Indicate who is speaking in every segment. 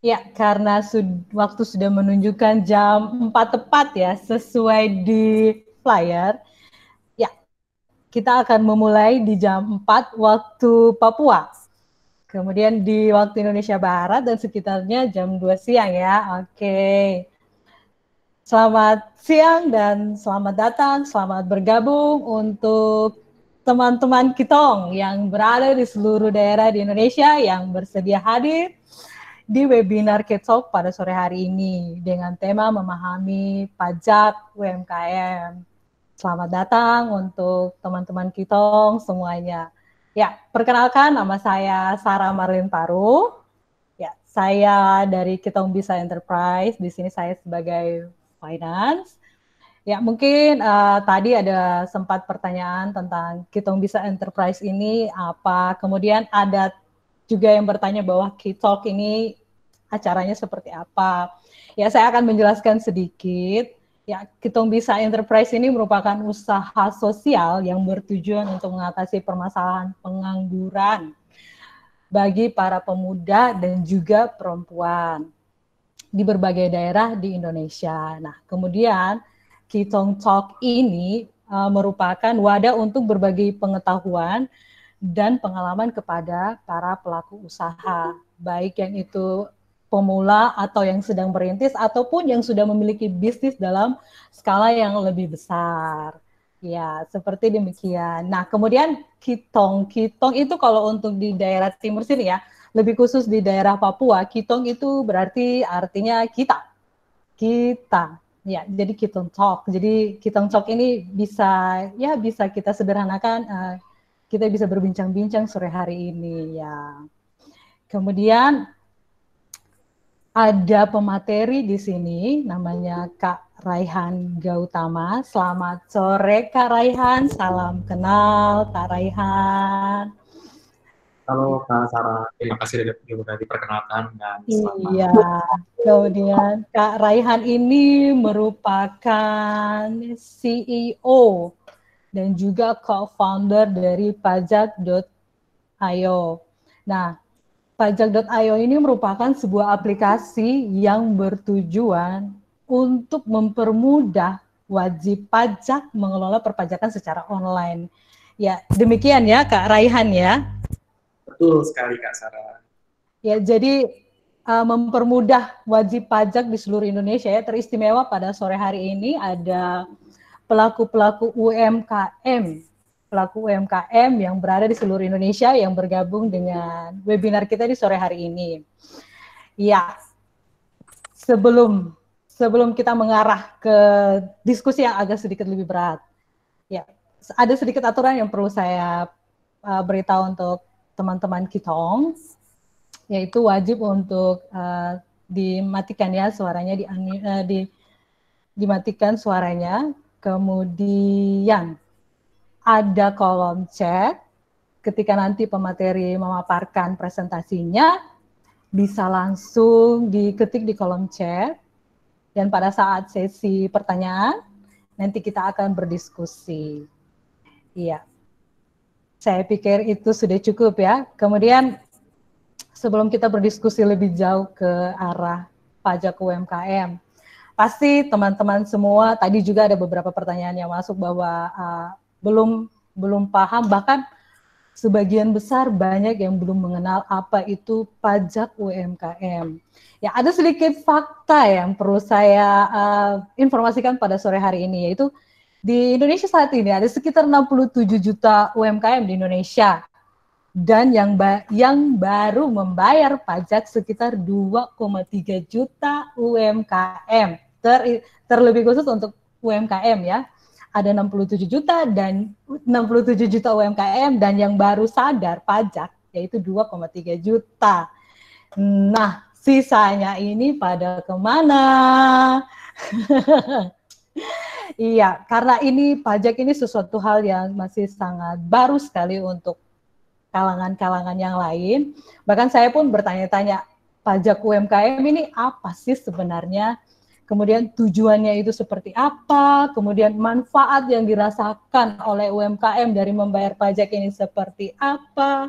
Speaker 1: Ya, karena waktu sudah menunjukkan jam 4 tepat ya, sesuai di flyer. Ya, kita akan memulai di jam 4 waktu Papua. Kemudian di waktu Indonesia Barat dan sekitarnya jam 2 siang ya. Oke. Selamat siang dan selamat datang, selamat bergabung untuk teman-teman Kitong yang berada di seluruh daerah di Indonesia yang bersedia hadir di webinar Ketalk pada sore hari ini dengan tema memahami pajak UMKM. Selamat datang untuk teman-teman Kitong semuanya. Ya, perkenalkan nama saya Sarah Marlin Paru. Ya, saya dari Kitong Bisa Enterprise. Di sini saya sebagai finance. Ya, mungkin tadi ada sempat pertanyaan tentang Kitong Bisa Enterprise ini apa. Kemudian ada juga yang bertanya bahwa Kitalk ini acaranya seperti apa. Ya, saya akan menjelaskan sedikit. Ya, Kitong Bisa Enterprise ini merupakan usaha sosial yang bertujuan untuk mengatasi permasalahan pengangguran bagi para pemuda dan juga perempuan di berbagai daerah di Indonesia. Nah, kemudian Kitong Talk ini merupakan wadah untuk berbagi pengetahuan dan pengalaman kepada para pelaku usaha, baik yang itu pemula atau yang sedang merintis ataupun yang sudah memiliki bisnis dalam skala yang lebih besar. Ya, seperti demikian. Nah, kemudian Kitong. Kitong itu kalau untuk di daerah timur sini ya, lebih khusus di daerah Papua, Kitong itu berarti artinya kita. Kita. Ya, jadi Kitong Talk. Jadi Kitong Talk ini bisa kita sederhanakan kita bisa berbincang-bincang sore hari ini ya. Kemudian ada pemateri di sini namanya Kak Raihan Gautama. Selamat sore Kak Raihan, salam kenal Kak Raihan.
Speaker 2: Halo Kak Sarah, terima kasih sudah diperkenalkan dan selamat.
Speaker 1: Iya, kemudian Kak Raihan ini merupakan CEO dan juga co-founder dari pajak.io. Nah, pajak.io ini merupakan sebuah aplikasi yang bertujuan untuk mempermudah wajib pajak mengelola perpajakan secara online. Ya, demikian ya Kak Raihan ya.
Speaker 2: Betul sekali Kak Sarah.
Speaker 1: Ya, jadi mempermudah wajib pajak di seluruh Indonesia ya. Teristimewa pada sore hari ini ada pelaku-pelaku UMKM, pelaku UMKM yang berada di seluruh Indonesia yang bergabung dengan webinar kita di sore hari ini. Ya, sebelum kita mengarah ke diskusi yang agak sedikit lebih berat, ya ada sedikit aturan yang perlu saya beritahu untuk teman-teman Kitong, yaitu wajib untuk dimatikan ya suaranya, dimatikan suaranya. Kemudian ada kolom chat. Ketika nanti pemateri memaparkan presentasinya, bisa langsung diketik di kolom chat. Dan pada saat sesi pertanyaan, nanti kita akan berdiskusi. Iya, saya pikir itu sudah cukup ya. Kemudian sebelum kita berdiskusi lebih jauh ke arah pajak UMKM, pasti teman-teman semua tadi juga ada beberapa pertanyaan yang masuk bahwa belum paham, bahkan sebagian besar banyak yang belum mengenal apa itu pajak UMKM. Ya, ada sedikit fakta yang perlu saya informasikan pada sore hari ini, yaitu di Indonesia saat ini ada sekitar 67 juta UMKM di Indonesia, dan yang baru membayar pajak sekitar 2,3 juta UMKM. Terlebih khusus untuk UMKM ya, ada 67 juta dan 67 juta UMKM, dan yang baru sadar pajak yaitu 2,3 juta. Nah, sisanya ini pada kemana? Iya, karena ini pajak ini sesuatu hal yang masih sangat baru sekali untuk kalangan-kalangan yang lain. Bahkan saya pun bertanya-tanya, pajak UMKM ini apa sih sebenarnya? Kemudian tujuannya itu seperti apa? Kemudian manfaat yang dirasakan oleh UMKM dari membayar pajak ini seperti apa?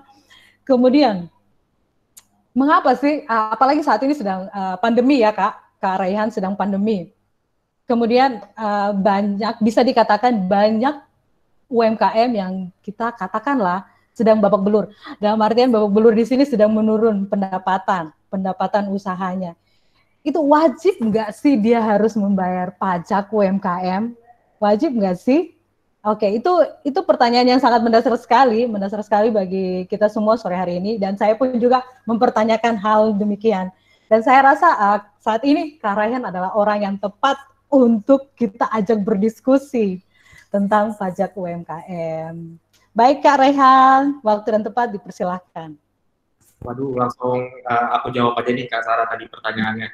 Speaker 1: Kemudian Mengapa sih? Apalagi saat ini sedang pandemi ya Kak Raihan sedang pandemi. Kemudian banyak, bisa dikatakan banyak UMKM yang kita katakanlah sedang babak belur. Dalam artian babak belur di sini sedang menurun pendapatan usahanya. Itu wajib nggak sih dia harus membayar pajak UMKM? Wajib nggak sih? Oke, itu pertanyaan yang sangat mendasar sekali bagi kita semua sore hari ini, dan saya pun juga mempertanyakan hal demikian. Dan saya rasa saat ini Kak Raihan adalah orang yang tepat untuk kita ajak berdiskusi tentang pajak UMKM. Baik Kak Raihan, waktu dan tempat dipersilahkan.
Speaker 2: Waduh, langsung aku jawab aja nih Kak Sarah tadi pertanyaannya.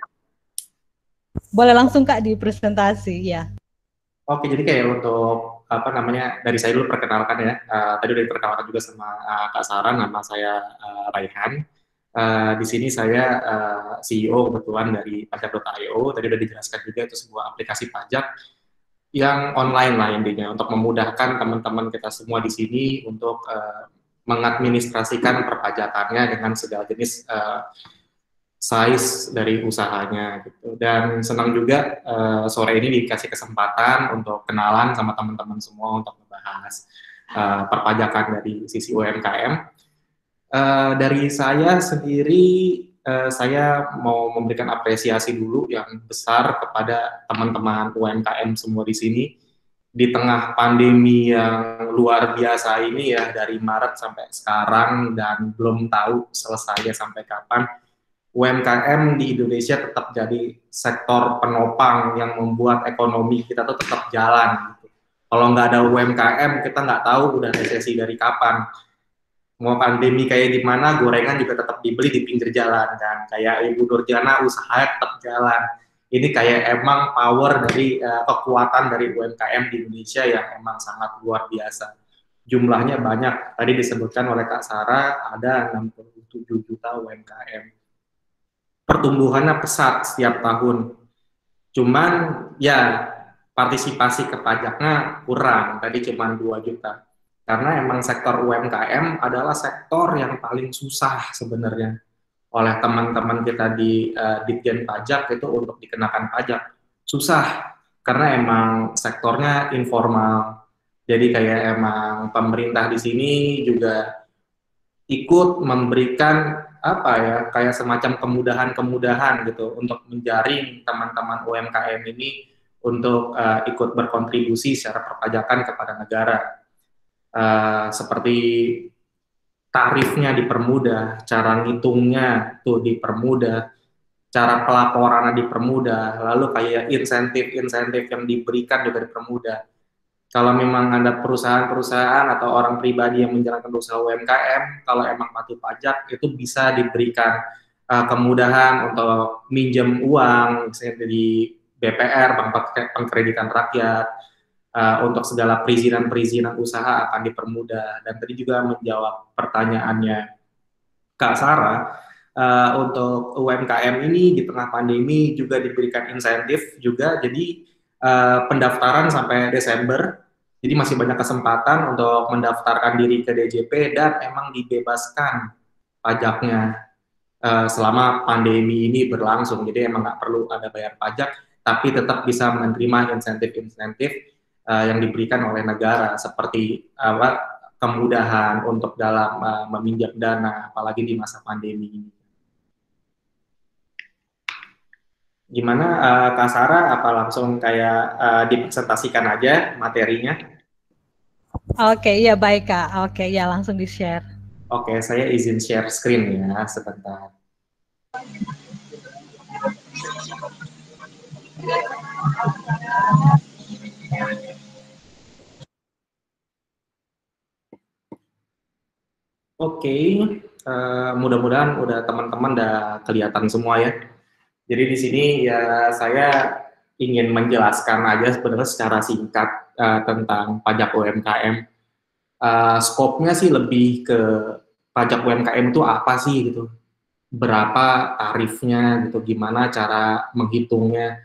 Speaker 1: Boleh langsung Kak di presentasi ya.
Speaker 2: Oke, jadi kayak untuk apa namanya, dari saya dulu perkenalkan ya. Tadi udah diperkenalkan juga sama Kak Sarah, nama saya Raihan. Di sini saya CEO kebetulan dari pajak.io. Tadi udah dijelaskan juga itu sebuah aplikasi pajak yang online lah intinya untuk memudahkan teman-teman kita semua di sini untuk mengadministrasikan perpajakannya dengan segala jenis size dari usahanya gitu. Dan senang juga sore ini dikasih kesempatan untuk kenalan sama teman-teman semua untuk membahas perpajakan dari sisi UMKM. Dari saya sendiri, saya mau memberikan apresiasi dulu yang besar kepada teman-teman UMKM semua di sini di tengah pandemi yang luar biasa ini ya, dari Maret sampai sekarang dan belum tahu selesainya sampai kapan. UMKM di Indonesia tetap jadi sektor penopang yang membuat ekonomi kita tuh tetap jalan. Gitu. Kalau nggak ada UMKM, kita nggak tahu udah resesi dari kapan. Mau pandemi kayak gimana, gorengan juga tetap dibeli di pinggir jalan kan. Kayak Ibu Nurjana usaha tetap jalan. Ini kayak emang power dari kekuatan dari UMKM di Indonesia yang emang sangat luar biasa. Jumlahnya banyak. Tadi disebutkan oleh Kak Sarah ada 67 juta UMKM. Pertumbuhannya pesat setiap tahun. Cuman ya partisipasi ke pajaknya kurang, tadi cuma 2 juta. Karena emang sektor UMKM adalah sektor yang paling susah sebenarnya oleh teman-teman kita di Ditjen Pajak itu untuk dikenakan pajak. Susah, karena emang sektornya informal. Jadi kayak emang pemerintah di sini juga ikut memberikan apa ya, kayak semacam kemudahan-kemudahan gitu untuk menjaring teman-teman UMKM ini untuk ikut berkontribusi secara perpajakan kepada negara. Seperti tarifnya dipermudah, cara ngitungnya tuh dipermudah, cara pelaporannya dipermudah, lalu kayak insentif-insentif yang diberikan juga dipermudah. Kalau memang ada perusahaan-perusahaan atau orang pribadi yang menjalankan usaha UMKM, kalau emang patuh pajak itu bisa diberikan kemudahan untuk minjem uang, misalnya dari BPR, Bank Pengkreditan Rakyat, untuk segala perizinan-perizinan usaha akan dipermudah. Dan tadi juga menjawab pertanyaannya Kak Sarah, untuk UMKM ini di tengah pandemi juga diberikan insentif juga, jadi pendaftaran sampai Desember, jadi masih banyak kesempatan untuk mendaftarkan diri ke DJP dan emang dibebaskan pajaknya selama pandemi ini berlangsung. Jadi emang nggak perlu ada bayar pajak, tapi tetap bisa menerima insentif-insentif yang diberikan oleh negara seperti kemudahan untuk dalam meminjam dana, apalagi di masa pandemi ini. Gimana Kak Sarah, apa langsung kayak dipresentasikan aja materinya?
Speaker 1: Oke, iya baik Kak. Oke, ya langsung di-share.
Speaker 2: Oke, saya izin share screen ya, sebentar. Oke, mudah-mudahan udah teman-teman udah kelihatan semua ya. Jadi di sini ya saya ingin menjelaskan aja sebenarnya secara singkat tentang pajak UMKM. Skopnya sih lebih ke pajak UMKM itu apa sih gitu, berapa tarifnya gitu, gimana cara menghitungnya,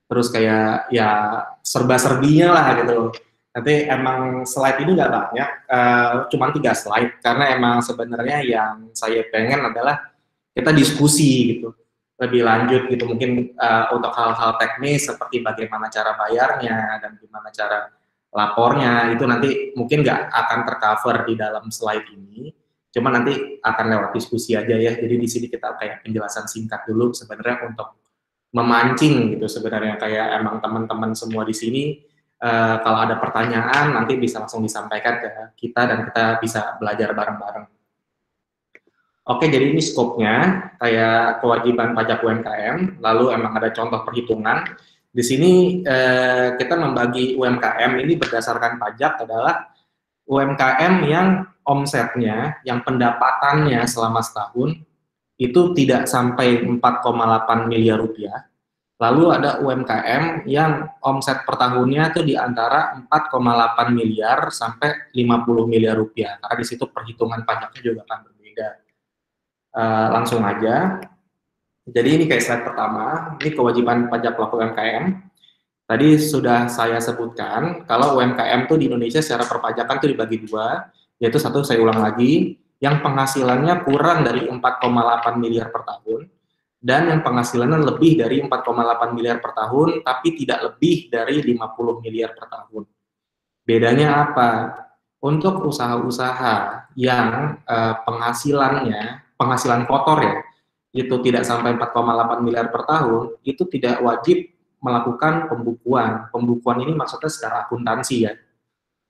Speaker 2: terus kayak ya serba-serbinya lah gitu. Nanti emang slide ini nggak banyak, cuma 3 slide, karena emang sebenarnya yang saya pengen adalah kita diskusi gitu lebih lanjut gitu, mungkin untuk hal-hal teknis seperti bagaimana cara bayarnya dan gimana cara lapornya, itu nanti mungkin nggak akan tercover di dalam slide ini, cuma nanti akan lewat diskusi aja ya. Jadi di sini kita kayak penjelasan singkat dulu sebenarnya untuk memancing gitu sebenarnya, kayak emang teman-teman semua di sini kalau ada pertanyaan nanti bisa langsung disampaikan ke kita dan kita bisa belajar bareng-bareng. Oke, jadi ini skopnya kayak kewajiban pajak UMKM, lalu emang ada contoh perhitungan. Di sini kita membagi UMKM ini berdasarkan pajak adalah UMKM yang omsetnya, yang pendapatannya selama setahun itu tidak sampai 4,8 miliar rupiah. Lalu ada UMKM yang omset per tahunnya itu di antara 4,8 miliar sampai 50 miliar rupiah. Karena di situ perhitungan pajaknya juga akan berbeda. Langsung aja. Jadi ini kayak slide pertama, ini kewajiban pajak pelaku UMKM. Tadi sudah saya sebutkan, kalau UMKM tuh di Indonesia secara perpajakan tuh dibagi dua, yaitu satu, saya ulang lagi, yang penghasilannya kurang dari 4,8 miliar per tahun, dan yang penghasilannya lebih dari 4,8 miliar per tahun, tapi tidak lebih dari 50 miliar per tahun. Bedanya apa? Untuk usaha-usaha yang penghasilan kotor ya, itu tidak sampai 4,8 miliar per tahun, itu tidak wajib melakukan pembukuan. Pembukuan ini maksudnya secara akuntansi ya.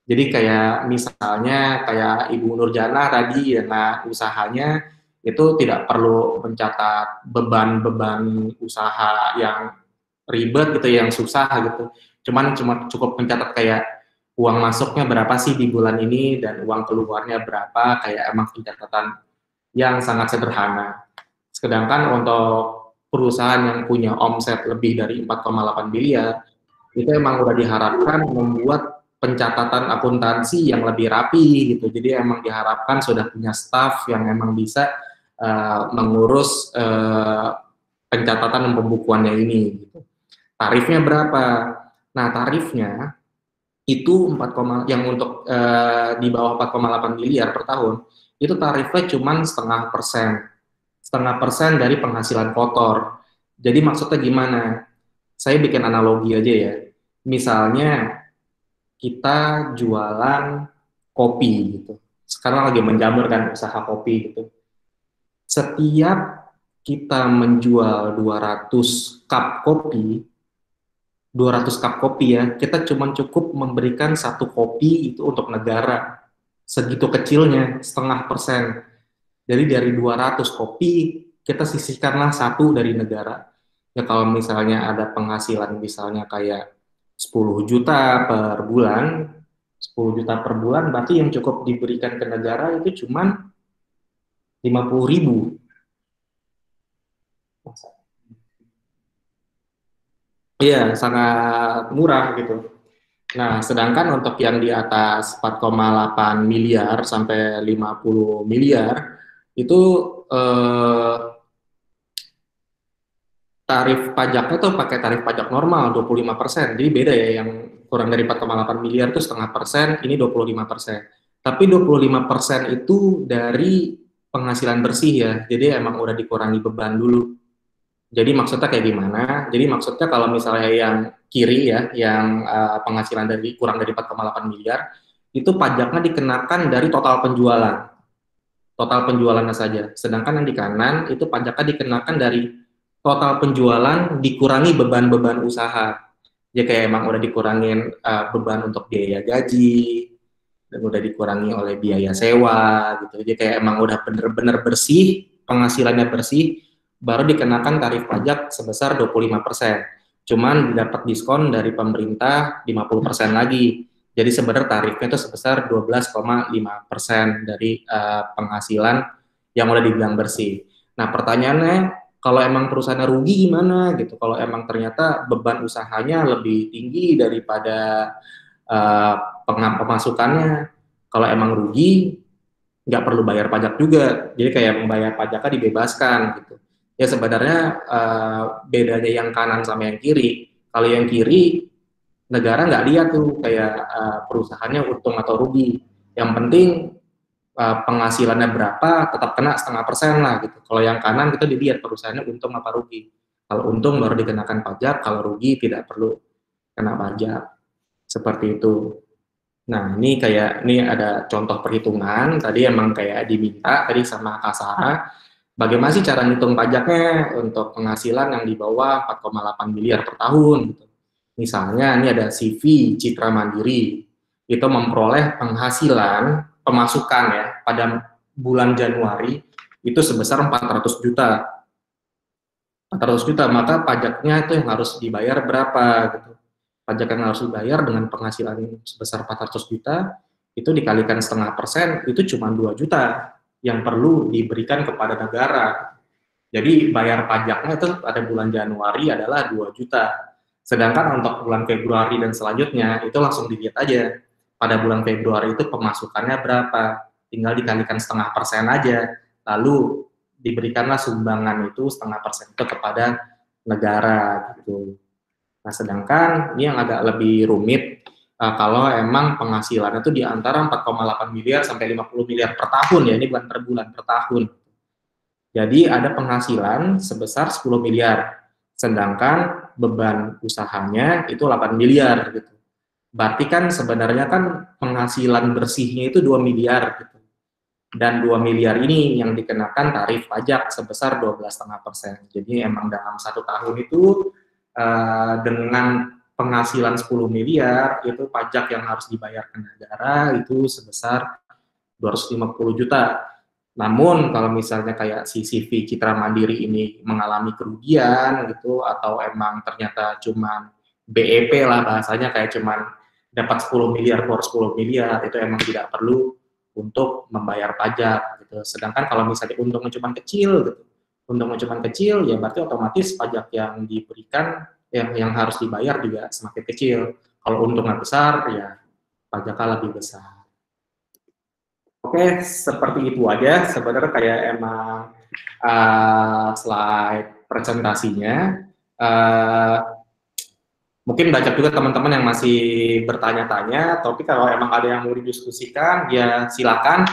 Speaker 2: Jadi kayak misalnya kayak Ibu Nurjana tadi dengan usahanya itu tidak perlu mencatat beban-beban usaha yang ribet gitu, yang susah gitu. Cuma cukup mencatat kayak uang masuknya berapa sih di bulan ini dan uang keluarnya berapa, kayak emang pencatatan yang sangat sederhana. Sedangkan untuk perusahaan yang punya omset lebih dari 4,8 miliar, itu emang udah diharapkan membuat pencatatan akuntansi yang lebih rapi gitu. Jadi emang diharapkan sudah punya staff yang emang bisa mengurus pencatatan dan pembukuannya ini gitu. Tarifnya berapa? Nah, tarifnya itu yang untuk di bawah 4,8 miliar per tahun, itu tarifnya cuma 0,5% dari penghasilan kotor. Jadi maksudnya gimana? Saya bikin analogi aja ya. Misalnya kita jualan kopi gitu. Sekarang lagi menjamur kan usaha kopi gitu. Setiap kita menjual 200 cup kopi, 200 cup kopi ya, kita cuma cukup memberikan satu kopi itu untuk negara. Segitu kecilnya, 0,5%. Jadi dari 200 kopi, kita sisihkanlah satu dari negara. Ya kalau misalnya ada penghasilan misalnya kayak 10 juta per bulan, 10 juta per bulan, berarti yang cukup diberikan ke negara itu cuma 50.000. Iya, sangat murah gitu. Nah, sedangkan untuk yang di atas 4,8 miliar sampai 50 miliar, itu tarif pajaknya tuh pakai tarif pajak normal 25%. Jadi beda ya, yang kurang dari 4,8 miliar itu 0,5%, ini 25%. Tapi 25% itu dari penghasilan bersih ya. Jadi emang udah dikurangi beban dulu. Jadi maksudnya kayak gimana? Jadi maksudnya kalau misalnya yang kiri ya, yang penghasilan dari kurang dari 4,8 miliar, itu pajaknya dikenakan dari total penjualan. Total penjualannya saja. Sedangkan yang di kanan itu pajaknya dikenakan dari total penjualan dikurangi beban-beban usaha. Jadi kayak emang udah dikurangin beban untuk biaya gaji, dan udah dikurangi oleh biaya sewa gitu. Jadi kayak emang udah bener-bener bersih, penghasilannya bersih, baru dikenakan tarif pajak sebesar 25%. Cuman dapat diskon dari pemerintah 50% lagi. Jadi sebenarnya tarifnya itu sebesar 12,5% dari penghasilan yang udah dibilang bersih. Nah, pertanyaannya, kalau emang perusahaannya rugi gimana gitu? Kalau emang ternyata beban usahanya lebih tinggi daripada pemasukannya, kalau emang rugi, nggak perlu bayar pajak juga. Jadi kayak membayar pajaknya dibebaskan gitu. Ya sebenarnya bedanya yang kanan sama yang kiri. Kalau yang kiri, negara nggak lihat tuh kayak perusahaannya untung atau rugi. Yang penting penghasilannya berapa, tetap kena 0,5% lah gitu. Kalau yang kanan kita dilihat perusahaannya untung apa rugi. Kalau untung baru dikenakan pajak, kalau rugi tidak perlu kena pajak. Seperti itu. Nah, ini ada contoh perhitungan. Tadi emang kayak diminta tadi sama Kak Sarah, bagaimana sih cara ngitung pajaknya untuk penghasilan yang di bawah 4,8 miliar per tahun gitu. Misalnya ini ada CV Citra Mandiri, itu memperoleh penghasilan pemasukan ya pada bulan Januari itu sebesar 400 juta. 400 juta, maka pajaknya itu yang harus dibayar berapa gitu. Pajak yang harus dibayar dengan penghasilan sebesar 400 juta, itu dikalikan 0,5%, itu cuma 2 juta yang perlu diberikan kepada negara. Jadi bayar pajaknya itu pada bulan Januari adalah 2 juta. Sedangkan untuk bulan Februari dan selanjutnya, itu langsung dilihat aja. Pada bulan Februari itu pemasukannya berapa, tinggal dikalikan 0,5% aja. Lalu diberikanlah sumbangan itu 0,5% itu kepada negara gitu. Nah, sedangkan ini yang agak lebih rumit kalau emang penghasilannya itu di antara 4,8 miliar sampai 50 miliar per tahun ya, ini bukan per bulan, per tahun. Jadi ada penghasilan sebesar 10 miliar, sedangkan beban usahanya itu 8 miliar gitu. Berarti kan sebenarnya kan penghasilan bersihnya itu 2 miliar gitu. Dan 2 miliar ini yang dikenakan tarif pajak sebesar 12,5%. Jadi emang dalam 1 tahun itu dengan penghasilan 10 miliar itu pajak yang harus dibayar ke negara itu sebesar 250 juta. Namun kalau misalnya kayak si CV Citra Mandiri ini mengalami kerugian gitu atau emang ternyata cuman BEP lah bahasanya, kayak cuman dapat 10 miliar keluar 10 miliar, itu emang tidak perlu untuk membayar pajak gitu. Sedangkan kalau misalnya untungnya cuma kecil gitu, untungnya cuma kecil ya berarti otomatis pajak yang diberikan yang harus dibayar juga semakin kecil. Kalau untungnya besar ya pajaknya lebih besar. Oke, seperti itu aja sebenarnya kayak emang slide presentasinya. Mungkin banyak juga teman-teman yang masih bertanya-tanya, tapi kalau emang ada yang mau didiskusikan, ya silakan.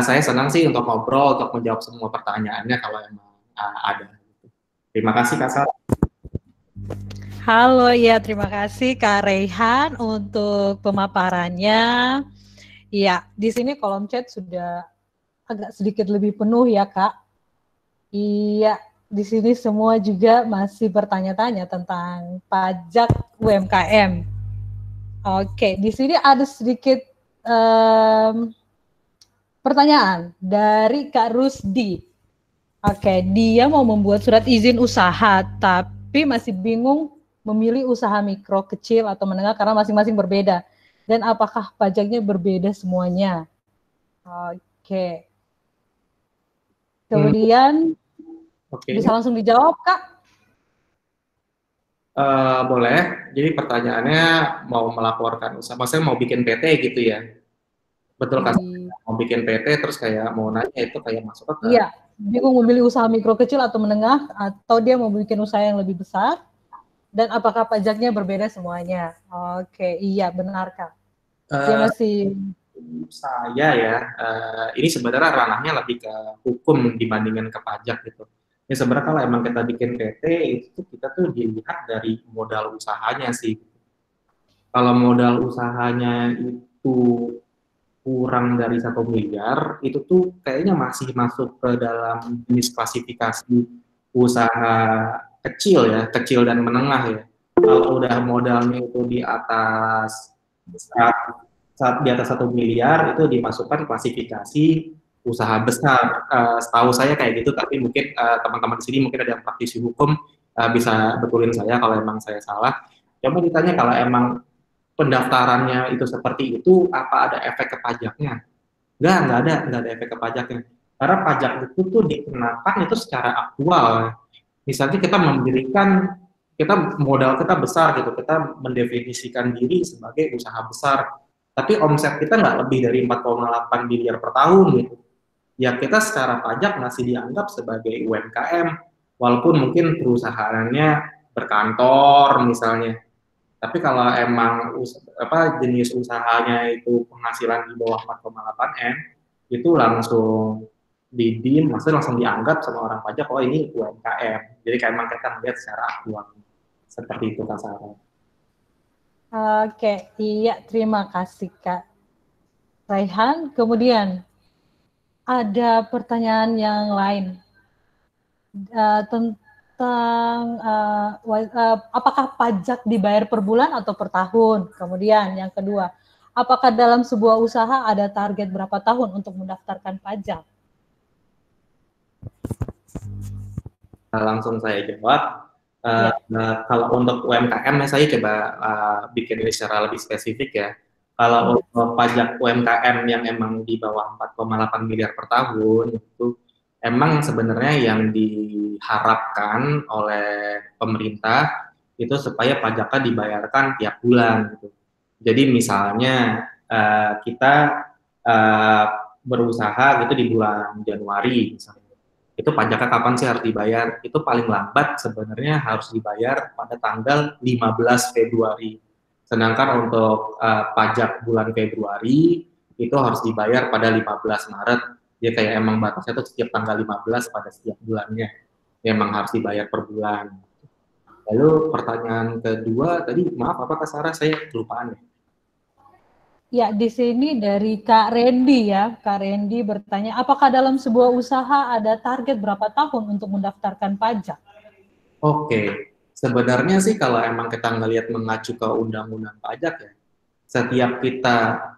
Speaker 2: Saya senang sih untuk ngobrol, untuk menjawab semua pertanyaannya kalau emang ada. Terima kasih Kak Sarah.
Speaker 1: Halo, ya terima kasih Kak Reyhan untuk pemaparannya. Iya, di sini kolom chat sudah agak sedikit lebih penuh ya Kak. Iya, di sini semua juga masih bertanya-tanya tentang pajak UMKM. Oke, di sini ada sedikit pertanyaan dari Kak Rusdi. Oke, dia mau membuat surat izin usaha, tapi masih bingung memilih usaha mikro, kecil, atau menengah karena masing-masing berbeda. Dan apakah pajaknya berbeda semuanya? Oke. Kemudian bisa langsung dijawab, Kak?
Speaker 2: Boleh. Jadi pertanyaannya mau melaporkan usaha, maksudnya mau bikin PT gitu ya? Betul kan? Mau bikin PT terus kayak mau nanya itu kayak masuk ke?
Speaker 1: Iya, bingung memilih usaha mikro, kecil, atau menengah, atau dia mau bikin usaha yang lebih besar, dan apakah pajaknya berbeda semuanya? Oke, iya benar Kak. Dia masih
Speaker 2: saya ya, ini sebenarnya ranahnya lebih ke hukum dibandingkan ke pajak gitu. Ini sebenarnya kalau emang kita bikin PT itu kita tuh dilihat dari modal usahanya sih. Kalau modal usahanya itu kurang dari 1 miliar, itu tuh kayaknya masih masuk ke dalam jenis klasifikasi usaha kecil ya, kecil dan menengah ya. Kalau udah modalnya itu di atas saat di atas 1 miliar itu dimasukkan klasifikasi usaha besar. Setahu saya kayak gitu, tapi mungkin teman-teman di sini mungkin ada yang praktisi hukum bisa betulin saya kalau emang saya salah. Coba ditanya kalau emang pendaftarannya itu seperti itu, apa ada efek ke pajaknya? Nggak ada efek ke pajaknya. Karena pajak itu tuh dikenakan itu secara aktual. Misalnya kita mendirikan, kita modal kita besar gitu, kita mendefinisikan diri sebagai usaha besar, tapi omset kita nggak lebih dari 4,8 miliar per tahun gitu. Ya kita secara pajak masih dianggap sebagai UMKM, walaupun mungkin perusahaannya berkantor misalnya. Tapi kalau emang jenis usahanya itu penghasilan di bawah 4,8 M, itu langsung maksudnya langsung dianggap sama orang pajak, oh ini UMKM. Jadi kayak emang kita melihat secara aktual. Seperti itu Kak Sarah.
Speaker 1: Oke, iya, terima kasih Kak Raihan. Kemudian ada pertanyaan yang lain tentang apakah pajak dibayar per bulan atau per tahun? Kemudian yang kedua, apakah dalam sebuah usaha ada target berapa tahun untuk mendaftarkan pajak?
Speaker 2: Langsung saya jawab. Kalau untuk UMKM, saya coba bikin ini secara lebih spesifik ya. Kalau untuk pajak UMKM yang emang di bawah 4,8 miliar per tahun, itu emang sebenarnya yang diharapkan oleh pemerintah itu supaya pajaknya dibayarkan tiap bulan. Gitu. Jadi misalnya kita berusaha gitu di bulan Januari misalnya, itu pajaknya kapan sih harus dibayar? Itu paling lambat sebenarnya harus dibayar pada tanggal 15 Februari. Sedangkan untuk pajak bulan Februari itu harus dibayar pada 15 Maret. Dia kayak emang batasnya tuh setiap tanggal 15 pada setiap bulannya. Emang harus dibayar per bulan. Lalu pertanyaan kedua tadi, maaf apa Kak Sarah, saya kelupaan ya?
Speaker 1: Ya, di sini dari Kak Randy ya. Kak Randy bertanya, apakah dalam sebuah usaha ada target berapa tahun untuk mendaftarkan pajak?
Speaker 2: Oke, sebenarnya sih kalau emang kita ngelihat mengacu ke undang-undang pajak ya, setiap kita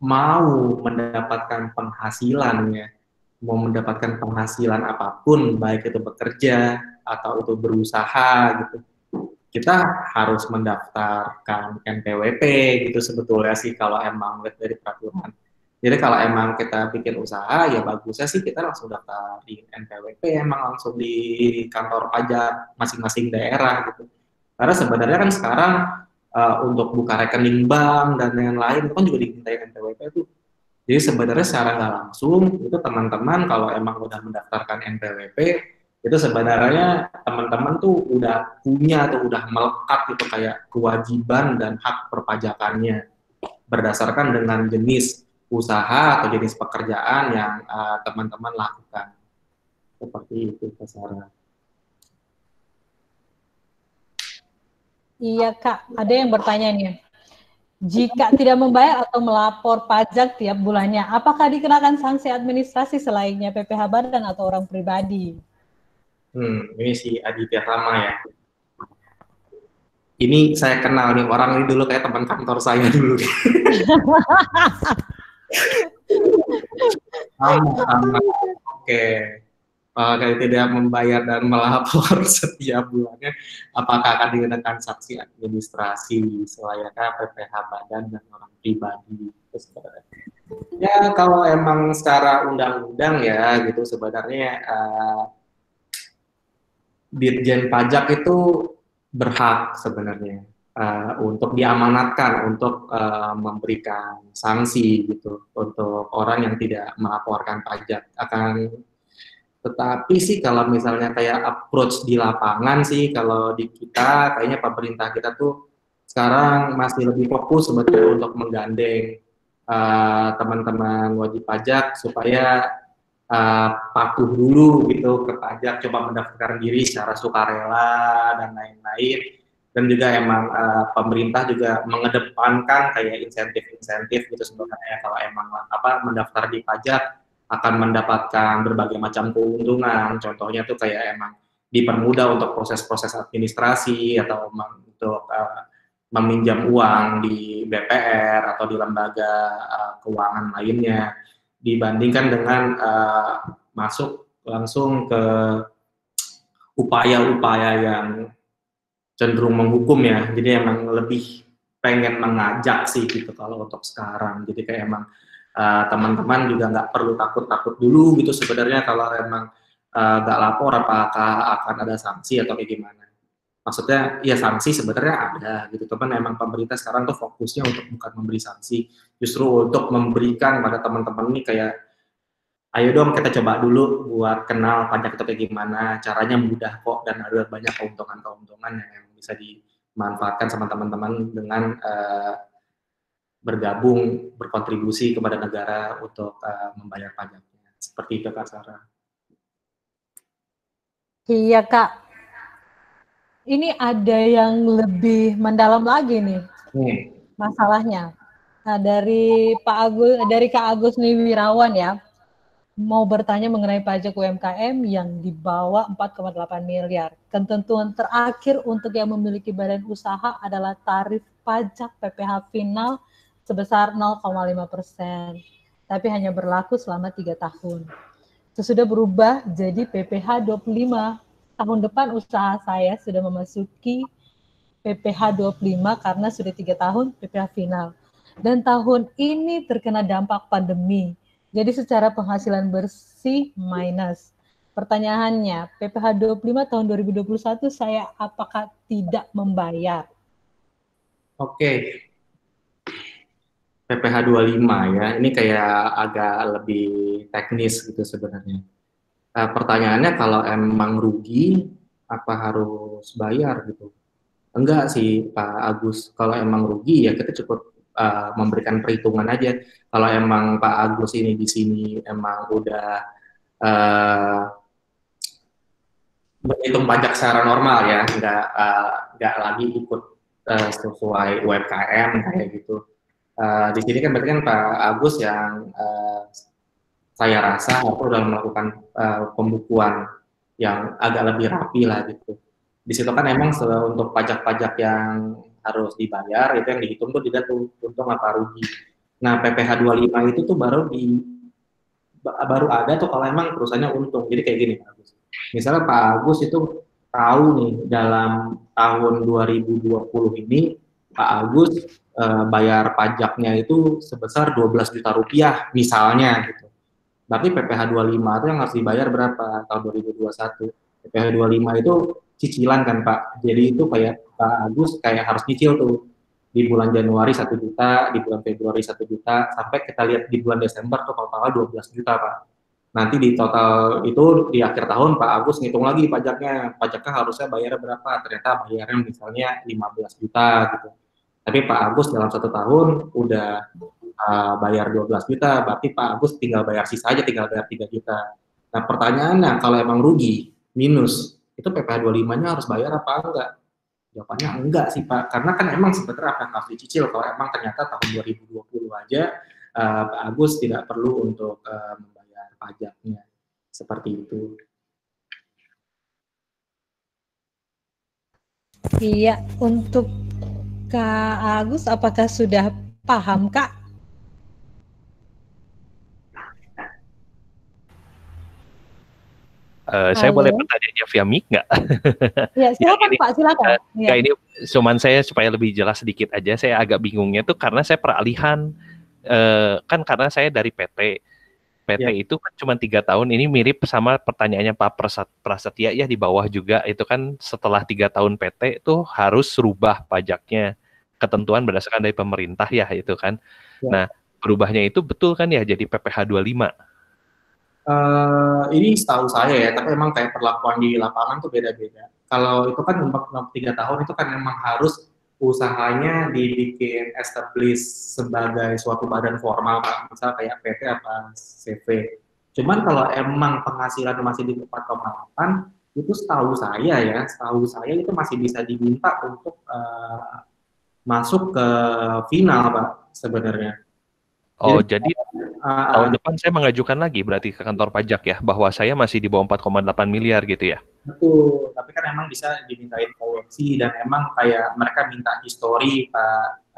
Speaker 2: mau mendapatkan penghasilan ya, mau mendapatkan penghasilan apapun, baik itu bekerja atau itu berusaha gitu, kita harus mendaftarkan NPWP gitu sebetulnya sih kalau emang lihat dari peraturan. Jadi kalau emang kita bikin usaha ya bagusnya sih kita langsung daftarin NPWP emang langsung di kantor pajak masing-masing daerah gitu. Karena sebenarnya kan sekarang untuk buka rekening bank dan lain-lain itu kan juga dimintai NPWP itu. Jadi sebenarnya secara nggak langsung itu teman-teman kalau emang udah mendaftarkan NPWP itu sebenarnya teman-teman tuh udah punya atau udah melekat gitu kayak kewajiban dan hak perpajakannya berdasarkan dengan jenis usaha atau jenis pekerjaan yang teman-teman lakukan. Seperti itu, Kak Sarah.
Speaker 1: Iya Kak, ada yang bertanya nih. Jika tidak membayar atau melapor pajak tiap bulannya, apakah dikenakan sanksi administrasi selainnya PPh Badan atau orang pribadi?
Speaker 2: Ini si Aditya Rama ya. Ini saya kenal nih orang ini dulu kayak teman kantor saya dulu. Sama. Oke. Kalau tidak membayar dan melapor setiap bulannya, apakah akan dikenakan sanksi administrasi selayaknya PPh Badan dan orang pribadi? Ya kalau emang secara undang-undang ya gitu sebenarnya Dirjen Pajak itu berhak sebenarnya untuk diamanatkan untuk memberikan sanksi gitu untuk orang yang tidak melaporkan pajak. Tetapi sih kalau misalnya kayak approach di lapangan sih kalau di kita kayaknya pemerintah kita tuh sekarang masih lebih fokus sebetulnya untuk menggandeng teman-teman wajib pajak supaya patuh dulu gitu ke pajak, coba mendaftarkan diri secara sukarela dan lain-lain. Dan juga emang pemerintah juga mengedepankan kayak insentif-insentif gitu sebenarnya kalau emang mendaftar di pajak akan mendapatkan berbagai macam keuntungan. Contohnya tuh kayak emang dipermudah untuk proses-proses administrasi atau untuk meminjam uang di BPR atau di lembaga keuangan lainnya dibandingkan dengan masuk langsung ke upaya-upaya yang cenderung menghukum ya. Jadi emang lebih pengen mengajak sih gitu kalau untuk sekarang. Jadi kayak emang teman-teman juga nggak perlu takut-takut dulu gitu sebenarnya kalau emang nggak lapor apakah akan ada sanksi atau kayak gimana. Maksudnya ya sanksi sebenarnya ada gitu, teman emang pemerintah sekarang tuh fokusnya untuk bukan memberi sanksi, justru untuk memberikan pada teman-teman ini kayak ayo dong kita coba dulu buat kenal pajak itu kayak gimana, caranya mudah kok dan ada banyak keuntungan-keuntungan yang bisa dimanfaatkan sama teman-teman dengan bergabung, berkontribusi kepada negara untuk membayar pajaknya. Seperti itu Kak Sarah.
Speaker 1: Iya Kak, ini ada yang lebih mendalam lagi nih masalahnya. Nah, dari Kak Agus Niwirawan ya, mau bertanya mengenai pajak UMKM yang di bawah 4,8 miliar. Ketentuan terakhir untuk yang memiliki badan usaha adalah tarif pajak PPh final sebesar 0,5%, tapi hanya berlaku selama 3 tahun. Sesudah berubah jadi PPh 25. Tahun depan usaha saya sudah memasuki PPh 25 karena sudah 3 tahun PPh final. Dan tahun ini terkena dampak pandemi. Jadi secara penghasilan bersih minus. Pertanyaannya, PPh 25 tahun 2021 saya apakah tidak membayar?
Speaker 2: Oke, PPh 25 ya, ini kayak agak lebih teknis gitu sebenarnya. Pertanyaannya kalau emang rugi, apa harus bayar gitu? Enggak sih Pak Agus, kalau emang rugi ya kita cukup memberikan perhitungan aja. Kalau emang Pak Agus ini di sini emang udah uh, berhitung pajak secara normal ya, nggak lagi ikut sesuai UMKM kayak gitu. Di sini kan berarti kan Pak Agus yang saya rasa aku udah melakukan pembukuan yang agak lebih rapi lah gitu. Di situ kan emang untuk pajak-pajak yang harus dibayar itu yang dihitung tuh tidak tuh untung apa rugi. Nah PPh 25 itu tuh baru ada tuh kalau emang perusahaannya untung. Jadi kayak gini Pak Agus. Misalnya Pak Agus itu tahu nih dalam tahun 2020 ini Pak Agus bayar pajaknya itu sebesar 12 juta rupiah misalnya gitu. Berarti PPh 25 itu yang harus dibayar berapa tahun 2021? PPh 25 itu cicilan kan Pak. Jadi itu kayak Pak Agus kayak harus nyicil tuh di bulan Januari 1 juta, di bulan Februari 1 juta, sampai kita lihat di bulan Desember tuh totalnya 12 juta Pak. Nanti di total itu di akhir tahun Pak Agus ngitung lagi pajaknya harusnya bayar berapa, ternyata bayarnya misalnya 15 juta gitu. Tapi Pak Agus dalam 1 tahun udah bayar 12 juta, berarti Pak Agus tinggal bayar sisa aja, tinggal bayar 3 juta. Nah pertanyaannya, kalau emang rugi, minus, itu PPh 25-nya harus bayar apa enggak? Jawabannya enggak sih Pak, karena kan emang sebenarnya apa yang harus dicicil, kalau emang ternyata tahun 2020 aja Pak Agus tidak perlu untuk membayar pajaknya, seperti itu.
Speaker 1: Iya, untuk Kak Agus apakah sudah paham Kak?
Speaker 3: Saya boleh bertanya via mic nggak?
Speaker 1: Ya, silakan Pak, silakan.
Speaker 3: Ya. Ini cuman saya supaya lebih jelas sedikit aja, saya agak bingungnya tuh karena saya peralihan, kan karena saya dari PT itu kan cuma 3 tahun, ini mirip sama pertanyaannya Pak Prasetya ya di bawah juga, itu kan setelah 3 tahun PT itu harus rubah pajaknya, ketentuan berdasarkan dari pemerintah ya itu kan. Ya. Nah, berubahnya itu betul kan ya jadi PPh 25?
Speaker 2: Ini setahu saya ya, tapi emang kayak perlakuan di lapangan tuh beda-beda. Kalau itu kan 3 tahun itu kan memang harus usahanya dibikin establish sebagai suatu badan formal, Pak. Misal kayak PT apa CV. Cuman kalau emang penghasilan masih di 4,8, itu setahu saya itu masih bisa diminta untuk masuk ke final, Pak, sebenarnya.
Speaker 3: Oh, jadi tahun depan saya mengajukan lagi berarti ke kantor pajak ya, bahwa saya masih di bawah 4,8 miliar gitu ya?
Speaker 2: Betul, tapi kan emang bisa dimintain koleksi dan emang kayak mereka minta histori Pak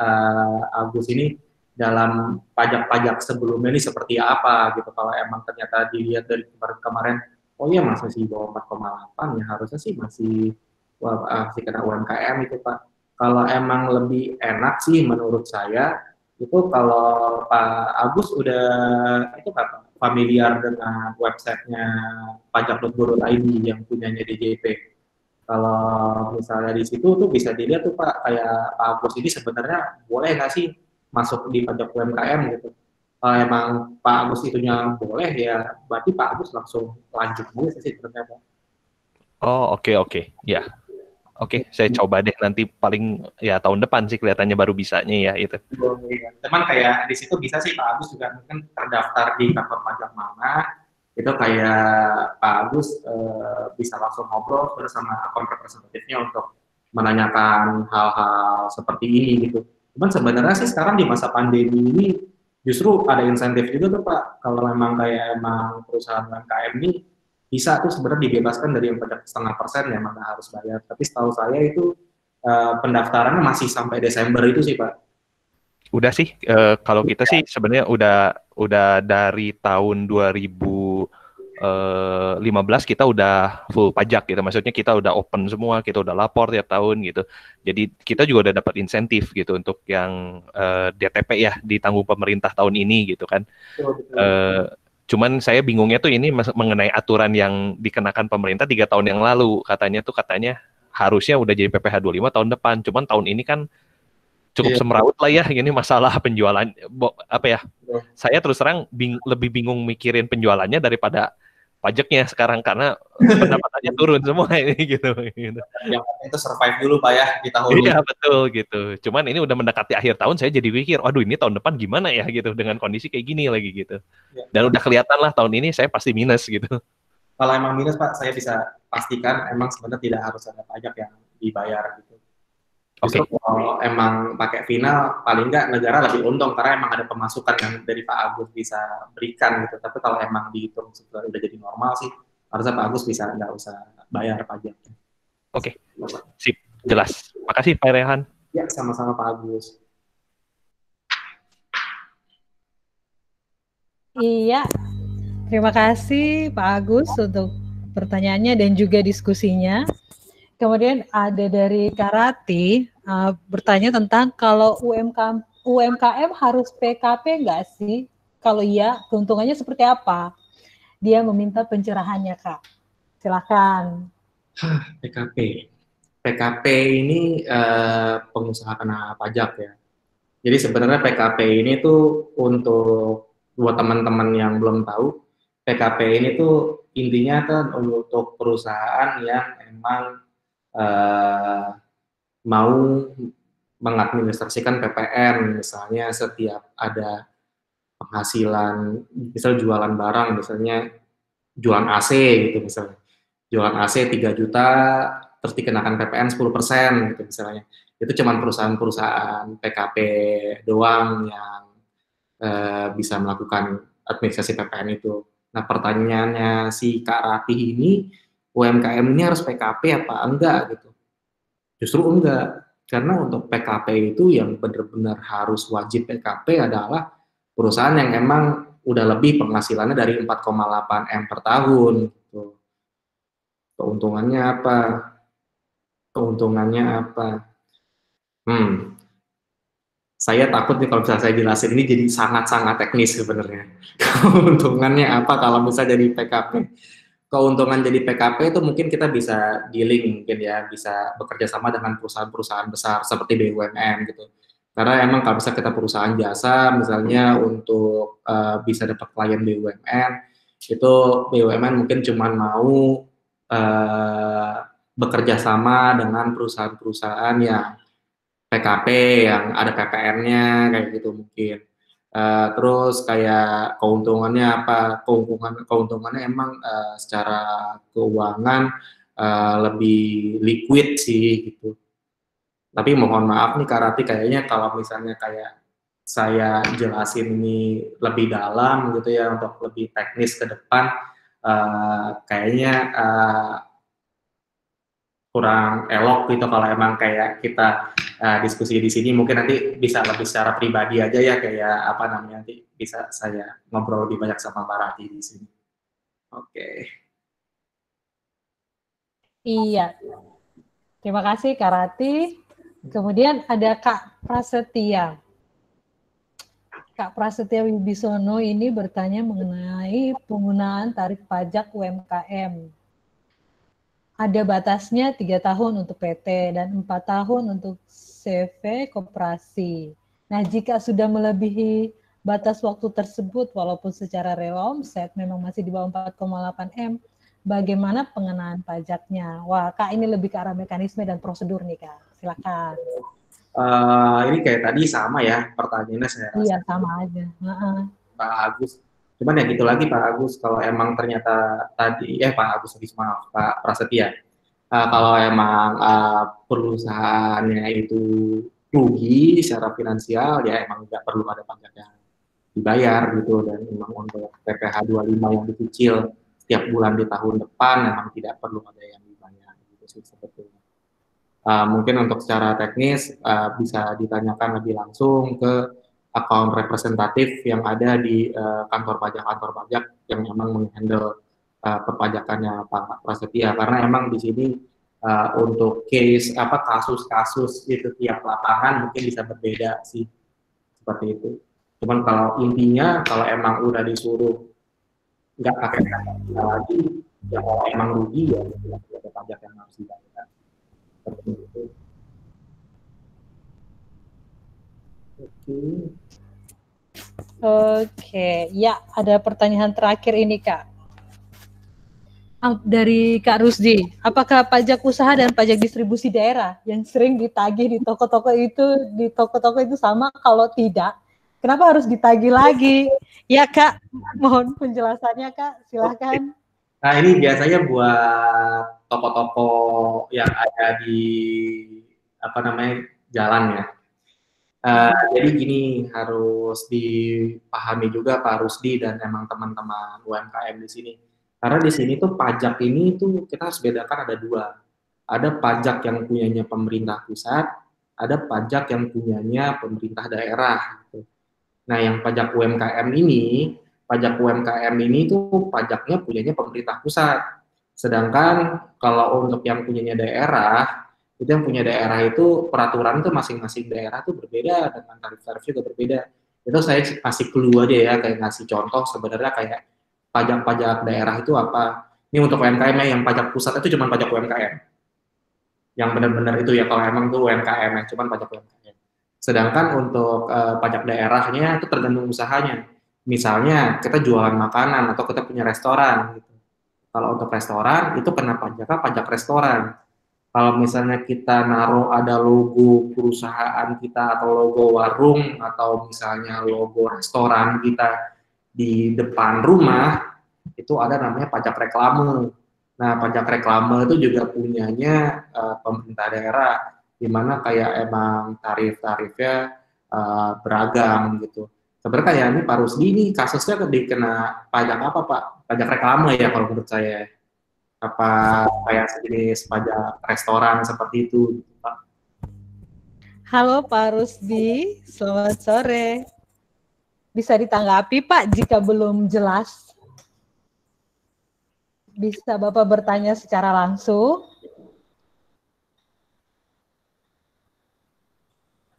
Speaker 2: Agus ini dalam pajak-pajak sebelumnya ini seperti apa gitu. Kalau emang ternyata dilihat dari kemarin, oh iya masih di bawah 4,8 ya harusnya sih masih kena UMKM itu Pak. Kalau emang lebih enak sih menurut saya itu kalau Pak Agus udah itu Pak familiar dengan websitenya pajak.go.id yang punyanya DJP. Kalau misalnya di situ tuh bisa dilihat tuh Pak, kayak Pak Agus ini sebenarnya boleh nggak sih masuk di pajak UMKM gitu. Kalau emang Pak Agus itunya boleh ya, berarti Pak Agus langsung lanjut aja sih sebenarnya Pak.
Speaker 3: Oh oke. Ya. Oke, saya coba deh nanti paling ya tahun depan sih kelihatannya baru bisanya ya itu.
Speaker 2: Iya. Cuman kayak di situ bisa sih Pak Agus juga mungkin terdaftar di kantor pajak mana, itu kayak Pak Agus bisa langsung ngobrol bersama akun representatifnya untuk menanyakan hal-hal seperti ini gitu. Cuman sebenarnya sih sekarang di masa pandemi ini justru ada insentif juga tuh Pak, kalau memang kayak emang perusahaan UMKM ini bisa tuh sebenarnya dibebaskan dari yang pajak 0,5% ya, emang nggak harus bayar. Tapi setahu saya itu pendaftarannya masih sampai Desember itu sih Pak.
Speaker 3: Udah sih, kalau kita sih sebenarnya udah dari tahun 2015 kita udah full pajak gitu. Maksudnya kita udah open semua, kita udah lapor tiap tahun gitu. Jadi kita juga udah dapat insentif gitu untuk yang DTP ya ditanggung pemerintah tahun ini gitu kan. Cuman saya bingungnya tuh ini mengenai aturan yang dikenakan pemerintah 3 tahun yang lalu. Katanya harusnya udah jadi PPh 25 tahun depan. Cuman tahun ini kan cukup semrawut lah ya, ini masalah penjualan apa ya? Saya terus terang lebih bingung mikirin penjualannya daripada pajaknya sekarang karena pendapatannya turun semua ini gitu.
Speaker 2: Yang itu survive dulu Pak ya di tahun ini.
Speaker 3: Iya betul gitu. Cuman ini udah mendekati akhir tahun, saya jadi pikir, waduh ini tahun depan gimana ya gitu dengan kondisi kayak gini lagi gitu. Dan udah kelihatan lah tahun ini saya pasti minus gitu.
Speaker 2: Kalau emang minus Pak, saya bisa pastikan emang sebenarnya tidak harus ada pajak yang dibayar gitu. Justru kalau emang pakai final, paling nggak negara lebih untung karena emang ada pemasukan yang dari Pak Agus bisa berikan gitu. Tapi kalau emang dihitung sudah jadi normal sih, harusnya Pak Agus bisa nggak usah bayar pajak.
Speaker 3: Oke, sip, jelas. Makasih Pak Rehan.
Speaker 2: Ya, sama-sama Pak Agus.
Speaker 1: Iya, terima kasih Pak Agus untuk pertanyaannya dan juga diskusinya. Kemudian ada dari Karati bertanya tentang kalau UMKM harus PKP nggak sih? Kalau iya, keuntungannya seperti apa? Dia meminta pencerahannya, Kak. Silakan.
Speaker 2: PKP ini pengusaha kena pajak ya. Jadi sebenarnya PKP ini tuh untuk buat teman-teman yang belum tahu, PKP ini tuh intinya kan untuk perusahaan yang emang mau mengadministrasikan PPN, misalnya setiap ada penghasilan, misal jualan barang, misalnya jualan AC gitu misalnya, jualan AC 3 juta, terus dikenakan PPN 10% gitu misalnya, itu cuma perusahaan-perusahaan PKP doang yang bisa melakukan administrasi PPN itu. Nah pertanyaannya si Kak Ratih ini, UMKM ini harus PKP apa enggak gitu? Justru enggak, karena untuk PKP itu yang benar-benar harus wajib PKP adalah perusahaan yang emang udah lebih penghasilannya dari 4,8 M per tahun. Gitu. Keuntungannya apa? Saya takut nih kalau misalnya saya jelasin ini jadi sangat-sangat teknis sebenarnya. Keuntungannya apa kalau misalnya jadi PKP? Keuntungan jadi PKP itu mungkin kita bisa dealing mungkin ya, bisa bekerja sama dengan perusahaan-perusahaan besar seperti BUMN gitu. Karena emang kalau bisa kita perusahaan jasa misalnya untuk bisa dapat klien BUMN, itu BUMN mungkin cuma mau bekerja sama dengan perusahaan-perusahaan yang PKP yang ada PPN-nya kayak gitu mungkin. Terus kayak keuntungannya apa? Keuntungannya emang secara keuangan lebih liquid sih gitu. Tapi mohon maaf nih Kak Rati, kayaknya kalau misalnya kayak saya jelasin ini lebih dalam gitu ya untuk lebih teknis ke depan, kayaknya kurang elok gitu kalau emang kayak kita diskusi di sini. Mungkin nanti bisa lebih secara pribadi aja ya, kayak apa namanya, nanti bisa saya ngobrol lebih banyak sama Mbak Rati di sini. Oke.
Speaker 1: Iya. Terima kasih Kak Rati. Kemudian ada Kak Prasetya. Kak Prasetya Wibisono ini bertanya mengenai penggunaan tarif pajak UMKM. Ada batasnya 3 tahun untuk PT dan 4 tahun untuk CV koperasi. Nah, jika sudah melebihi batas waktu tersebut, walaupun secara real omset memang masih di bawah 4,8 M, bagaimana pengenaan pajaknya? Wah, Kak, ini lebih ke arah mekanisme dan prosedur nih, Kak. Silakan.
Speaker 2: Ini kayak tadi sama ya pertanyaannya saya rasa.
Speaker 1: Iya, sama aja.
Speaker 2: Pak Agus. Cuman ya gitu lagi Pak Agus, kalau emang ternyata tadi, Pak Agus, maaf, Pak Prasetya. Kalau emang perusahaannya itu rugi secara finansial, ya emang nggak perlu ada pajak yang dibayar gitu, dan memang untuk PPh 25 yang dicicil setiap bulan di tahun depan memang tidak perlu ada yang dibayar gitu sih sebetulnya. Mungkin untuk secara teknis bisa ditanyakan lebih langsung ke akun representatif yang ada di kantor pajak yang memang menghandle perpajakannya Pak Prasetya, karena emang di sini untuk kasus-kasus di setiap lapangan mungkin bisa berbeda sih, seperti itu. Cuman kalau intinya kalau emang udah disuruh nggak pakai pajak lagi, ya kalau emang rugi ya ada pajak yang harus dibayar. Seperti itu.
Speaker 1: Oke, ya ada pertanyaan terakhir ini Kak. Dari Kak Rusdi, apakah pajak usaha dan pajak distribusi daerah yang sering ditagih di toko-toko itu sama? Kalau tidak, kenapa harus ditagih lagi? Ya Kak, mohon penjelasannya Kak, silakan.
Speaker 2: Nah ini biasanya buat toko-toko yang ada di jalan ya. Jadi gini, harus dipahami juga Pak Rusdi dan emang teman-teman UMKM di sini. Karena di sini tuh pajak ini tuh kita harus bedakan ada dua. Ada pajak yang punyanya pemerintah pusat, ada pajak yang punyanya pemerintah daerah. Gitu. Nah yang pajak UMKM ini tuh pajaknya punyanya pemerintah pusat. Sedangkan kalau untuk yang punyanya daerah, itu yang punya daerah itu peraturan itu masing-masing daerah tuh berbeda, dengan tarif-tarif juga berbeda. Itu saya kasih clue aja ya, kayak ngasih contoh sebenarnya kayak pajak-pajak daerah itu apa. Ini untuk UMKM ya, yang pajak pusat itu cuma pajak UMKM. Yang benar-benar itu ya, kalau emang tuh UMKM ya, cuma pajak UMKM. Sedangkan untuk pajak daerahnya itu tergantung usahanya. Misalnya kita jualan makanan atau kita punya restoran gitu. Kalau untuk restoran itu kena pajaknya pajak restoran. Kalau misalnya kita naruh ada logo perusahaan kita atau logo warung atau misalnya logo restoran kita di depan rumah, itu ada namanya pajak reklame. Nah, pajak reklame itu juga punyanya pemerintah daerah, di mana kayak emang tarif-tarifnya beragam gitu. Sebenarnya kayak ini Pak Rusdi ini kasusnya dikena pajak apa Pak? Pajak reklame ya kalau menurut saya. Apa kayak sejenis pajak restoran seperti itu Pak?
Speaker 1: Halo Pak Rusdi, selamat sore. Bisa ditanggapi Pak jika belum jelas? Bisa Bapak bertanya secara langsung?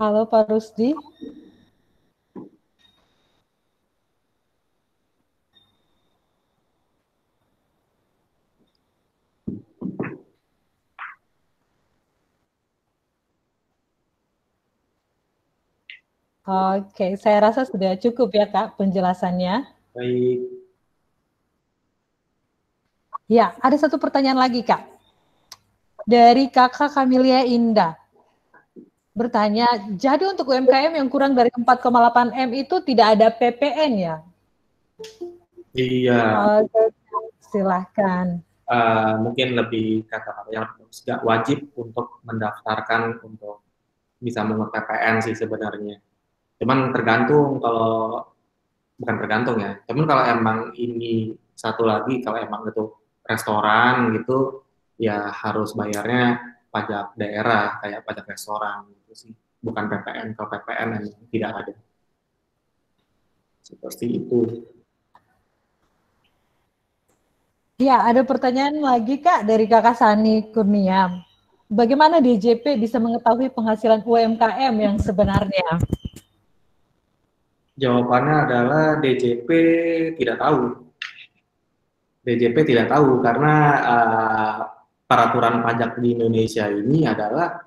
Speaker 1: Halo Pak Rusdi. Oke, saya rasa sudah cukup ya Kak penjelasannya.
Speaker 2: Baik.
Speaker 1: Ya, ada satu pertanyaan lagi Kak. Dari Kakak Kamilia Indah. Bertanya, jadi untuk UMKM yang kurang dari 4,8 M itu tidak ada PPN ya?
Speaker 2: Iya.
Speaker 1: Oke, silahkan.
Speaker 2: Mungkin lebih kata-kata nggak wajib untuk mendaftarkan untuk bisa menurut PPN sih sebenarnya. Cuman tergantung bukan tergantung ya. Cuman kalau emang ini satu lagi, kalau emang itu restoran gitu, ya harus bayarnya pajak daerah kayak pajak restoran gitu sih. Bukan PPN. Kalau PPN emang tidak ada. Seperti itu.
Speaker 1: Ya, ada pertanyaan lagi Kak dari Kakak Sani Kurnia. Bagaimana DJP bisa mengetahui penghasilan UMKM yang sebenarnya?
Speaker 2: Jawabannya adalah DJP tidak tahu. DJP tidak tahu karena peraturan pajak di Indonesia ini adalah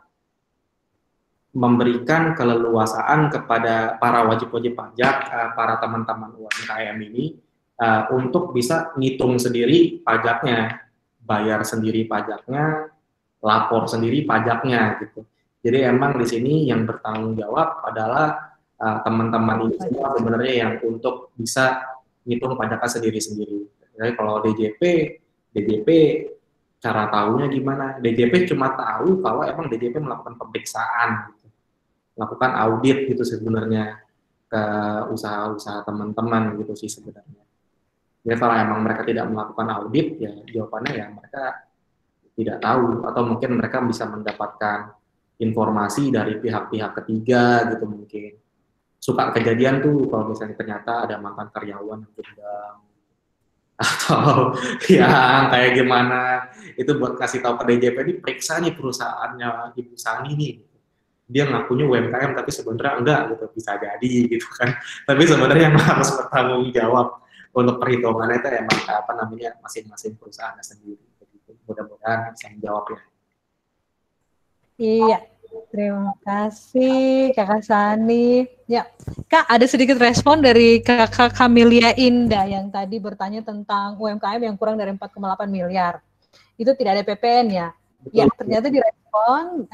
Speaker 2: memberikan keleluasaan kepada para wajib-wajib pajak, para teman-teman UMKM ini untuk bisa ngitung sendiri pajaknya. bayar sendiri pajaknya, lapor sendiri pajaknya gitu. Jadi emang di sini yang bertanggung jawab adalah teman-teman ini semua sebenarnya yang untuk bisa ngitung pajaknya sendiri-sendiri. Jadi kalau DJP cara tahunya gimana? DJP cuma tahu kalau emang DJP melakukan pemeriksaan, gitu. Melakukan audit gitu sebenarnya ke usaha-usaha teman-teman gitu sih sebenarnya. Jadi kalau emang mereka tidak melakukan audit, ya jawabannya ya mereka tidak tahu, atau mungkin mereka bisa mendapatkan informasi dari pihak-pihak ketiga gitu mungkin. Suka kejadian tuh kalau misalnya ternyata ada mantan karyawan yang dendam atau yang kayak gimana, itu buat kasih tahu ke DJP ini periksa nih perusahaannya Ibu Sani nih, dia ngakunya UMKM tapi sebenarnya enggak gitu, bisa jadi gitu kan. Tapi sebenarnya yang harus bertanggung jawab untuk perhitungannya itu emang apa namanya masing-masing perusahaan sendiri gitu. Mudah-mudahan bisa menjawab ya.
Speaker 1: Iya, terima kasih Kakak Sani. Ya, Kak, ada sedikit respon dari Kakak Camelia Indah yang tadi bertanya tentang UMKM yang kurang dari 4,8 miliar. Itu tidak ada PPN ya?
Speaker 2: Betul.
Speaker 1: Ya, ternyata direspon,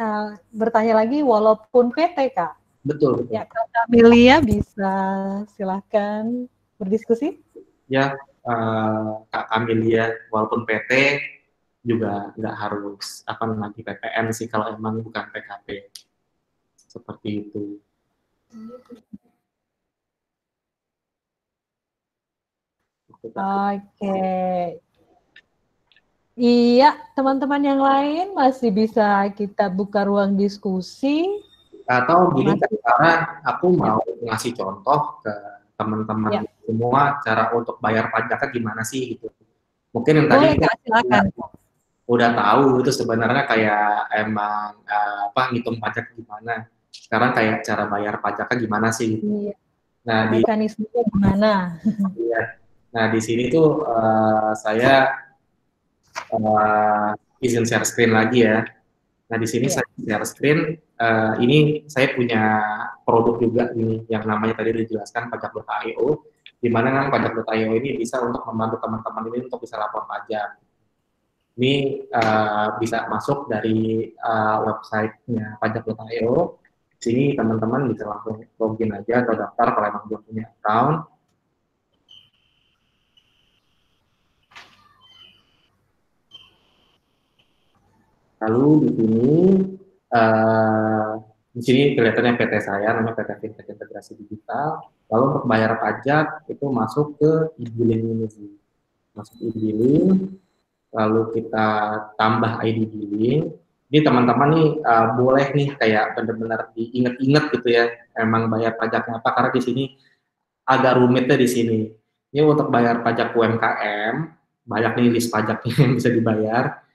Speaker 1: bertanya lagi walaupun PT, Kak.
Speaker 2: Betul.
Speaker 1: Ya, Kak Camelia bisa silahkan berdiskusi.
Speaker 2: Ya, Kak Camelia, walaupun PT juga nggak harus apa namanya PPN sih kalau emang bukan PKP, seperti itu.
Speaker 1: Oke. Iya, teman-teman yang lain masih bisa kita buka ruang diskusi.
Speaker 2: Atau gini, karena aku mau ngasih contoh ke teman-teman semua cara untuk bayar pajaknya gimana sih gitu. Mungkin yang tadi
Speaker 1: silakan.
Speaker 2: Udah tahu itu sebenarnya kayak emang ngitung pajak gimana. Sekarang kayak cara bayar pajaknya gimana sih gitu.
Speaker 1: Iya.
Speaker 2: Nah,
Speaker 1: mekanismenya gimana?
Speaker 2: Iya. Nah, di sini tuh saya izin share screen lagi ya. Nah, di sini saya share screen. Ini saya punya produk juga ini yang namanya tadi dijelaskan pajak.io, di mana kan pajak.io ini bisa untuk membantu teman-teman ini untuk bisa lapor pajak. Ini bisa masuk dari websitenya pajak.io. Sini teman-teman bisa langsung login aja atau daftar kalau emang belum punya account. Lalu di sini kelihatannya PT saya, namanya PT Fintech Integrasi Digital. Lalu untuk bayar pajak itu masuk ke e-billing ini sih, masuk e-billing. Lalu kita tambah ID billing. Ini teman-teman nih boleh nih kayak benar-benar diinget-inget gitu ya, emang bayar pajaknya apa, karena di sini agak rumitnya di sini. Ini untuk bayar pajak UMKM, banyak nih list pajaknya yang bisa dibayar.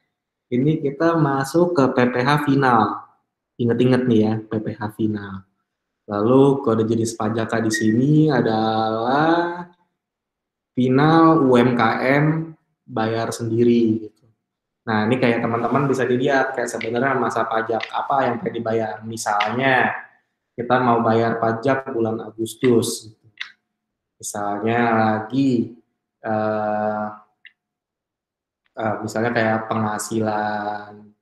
Speaker 2: Ini kita masuk ke PPh final. Ingat-ingat nih ya, PPh final. Lalu kode jenis pajaknya di sini adalah final UMKM bayar sendiri gitu. Nah, ini kayak teman-teman bisa dilihat kayak sebenarnya masa pajak apa yang perlu dibayar. Misalnya kita mau bayar pajak bulan Agustus. Misalnya lagi misalnya kayak penghasilan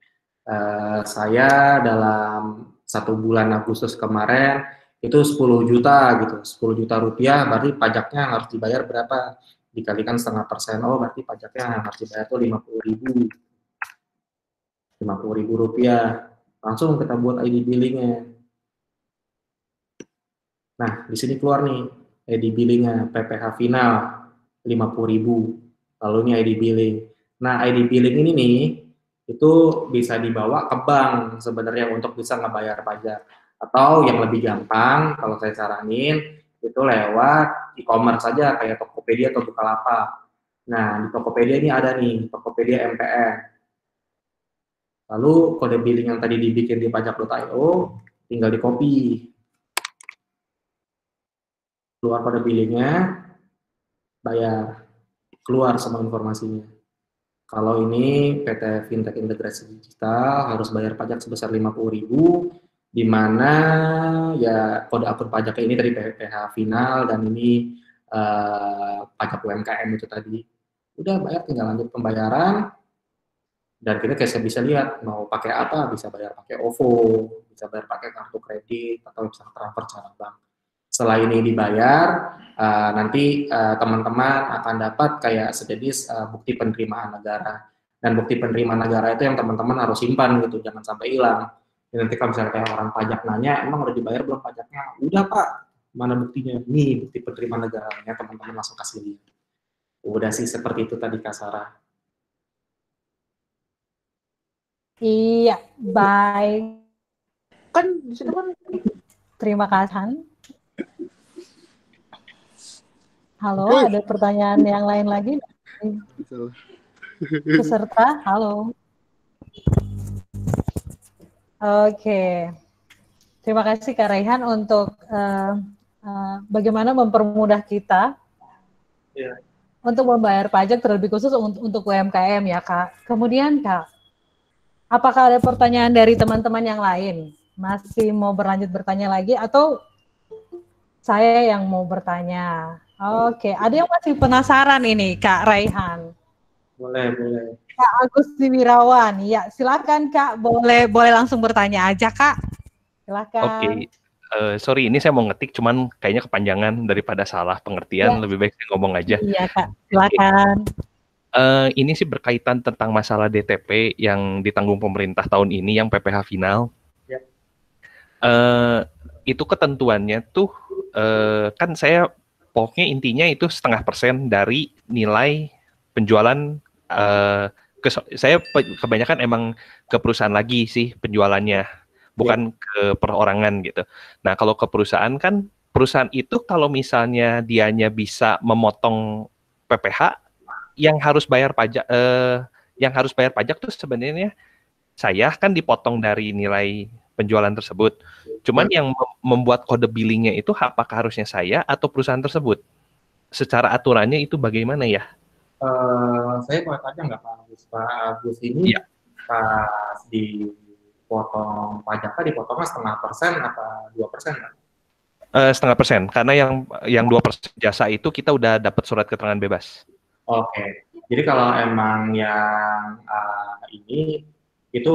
Speaker 2: saya dalam 1 bulan Agustus kemarin itu 10 juta gitu, 10 juta rupiah, berarti pajaknya harus dibayar berapa? Dikalikan 0,5%, oh berarti pajaknya harus dibayar tuh 50.000. 50.000 rupiah. Langsung kita buat ID billingnya. Nah, di sini keluar nih ID billingnya, PPh final 50.000. Lalu ini ID billing. Nah, ID billing ini nih itu bisa dibawa ke bank sebenarnya untuk bisa ngebayar pajak. Atau yang lebih gampang, kalau saya saranin, itu lewat e-commerce saja kayak Tokopedia atau Bukalapak. Nah, di Tokopedia ini ada nih, Tokopedia MPN. Lalu kode billing yang tadi dibikin di pajak.io tinggal di copy. Keluar kode billingnya, bayar. Keluar semua informasinya. Kalau ini PT Fintech Integrasi Digital harus bayar pajak sebesar 50.000, di mana ya kode akun pajaknya ini tadi PPh final dan ini pajak UMKM itu tadi. Udah bayar, tinggal lanjut pembayaran. Dan kita kayak bisa lihat mau pakai apa, bisa bayar pakai OVO, bisa bayar pakai kartu kredit, atau bisa transfer secara bank. Setelah ini dibayar, nanti teman-teman akan dapat kayak sejenis bukti penerimaan negara. Dan bukti penerimaan negara itu yang teman-teman harus simpan gitu, jangan sampai hilang. Dan nanti kalau misalnya kayak orang pajak nanya, emang udah dibayar belum pajaknya? Udah Pak, mana buktinya? Nih bukti penerimaan negaranya, teman-teman langsung kasih lihat. Udah sih seperti itu tadi Kak Sarah.
Speaker 1: Iya, baik.
Speaker 2: Kan di situ kan.
Speaker 1: Terima kasih. Halo, ada pertanyaan yang lain lagi? Peserta, halo. Oke. Terima kasih Kak Raihan untuk bagaimana mempermudah kita untuk membayar pajak terlebih khusus untuk UMKM ya Kak. Kemudian Kak, apakah ada pertanyaan dari teman-teman yang lain? Masih mau berlanjut bertanya lagi atau saya yang mau bertanya? Oke, ada yang masih penasaran ini Kak Raihan.
Speaker 2: Boleh.
Speaker 1: Kak Agus Wirawan, ya silakan Kak, boleh langsung bertanya aja Kak. Silakan.
Speaker 3: Oke, sorry ini saya mau ngetik, cuman kayaknya kepanjangan daripada salah pengertian, lebih baik saya ngomong aja.
Speaker 1: Iya Kak, silakan.
Speaker 3: Ini sih berkaitan tentang masalah DTP yang ditanggung pemerintah tahun ini, yang PPh final.
Speaker 2: Ya.
Speaker 3: Itu ketentuannya tuh, kan saya pokoknya intinya itu 0,5% dari nilai penjualan. Saya kebanyakan emang ke perusahaan lagi sih penjualannya, bukan ke perorangan gitu. Nah kalau ke perusahaan kan, perusahaan itu kalau misalnya dianya bisa memotong PPh, yang harus bayar pajak tuh sebenarnya saya kan dipotong dari nilai penjualan tersebut. Cuman yang membuat kode billingnya itu apakah harusnya saya atau perusahaan tersebut? Secara aturannya itu bagaimana ya?
Speaker 2: Saya mau tanya nggak Pak Agus? Pak Agus ini pas dipotong pajaknya dipotongnya 0,5% atau 2%?
Speaker 3: 0,5%, karena yang 2% jasa itu kita udah dapat surat keterangan bebas.
Speaker 2: Oke. Jadi kalau emang yang ini itu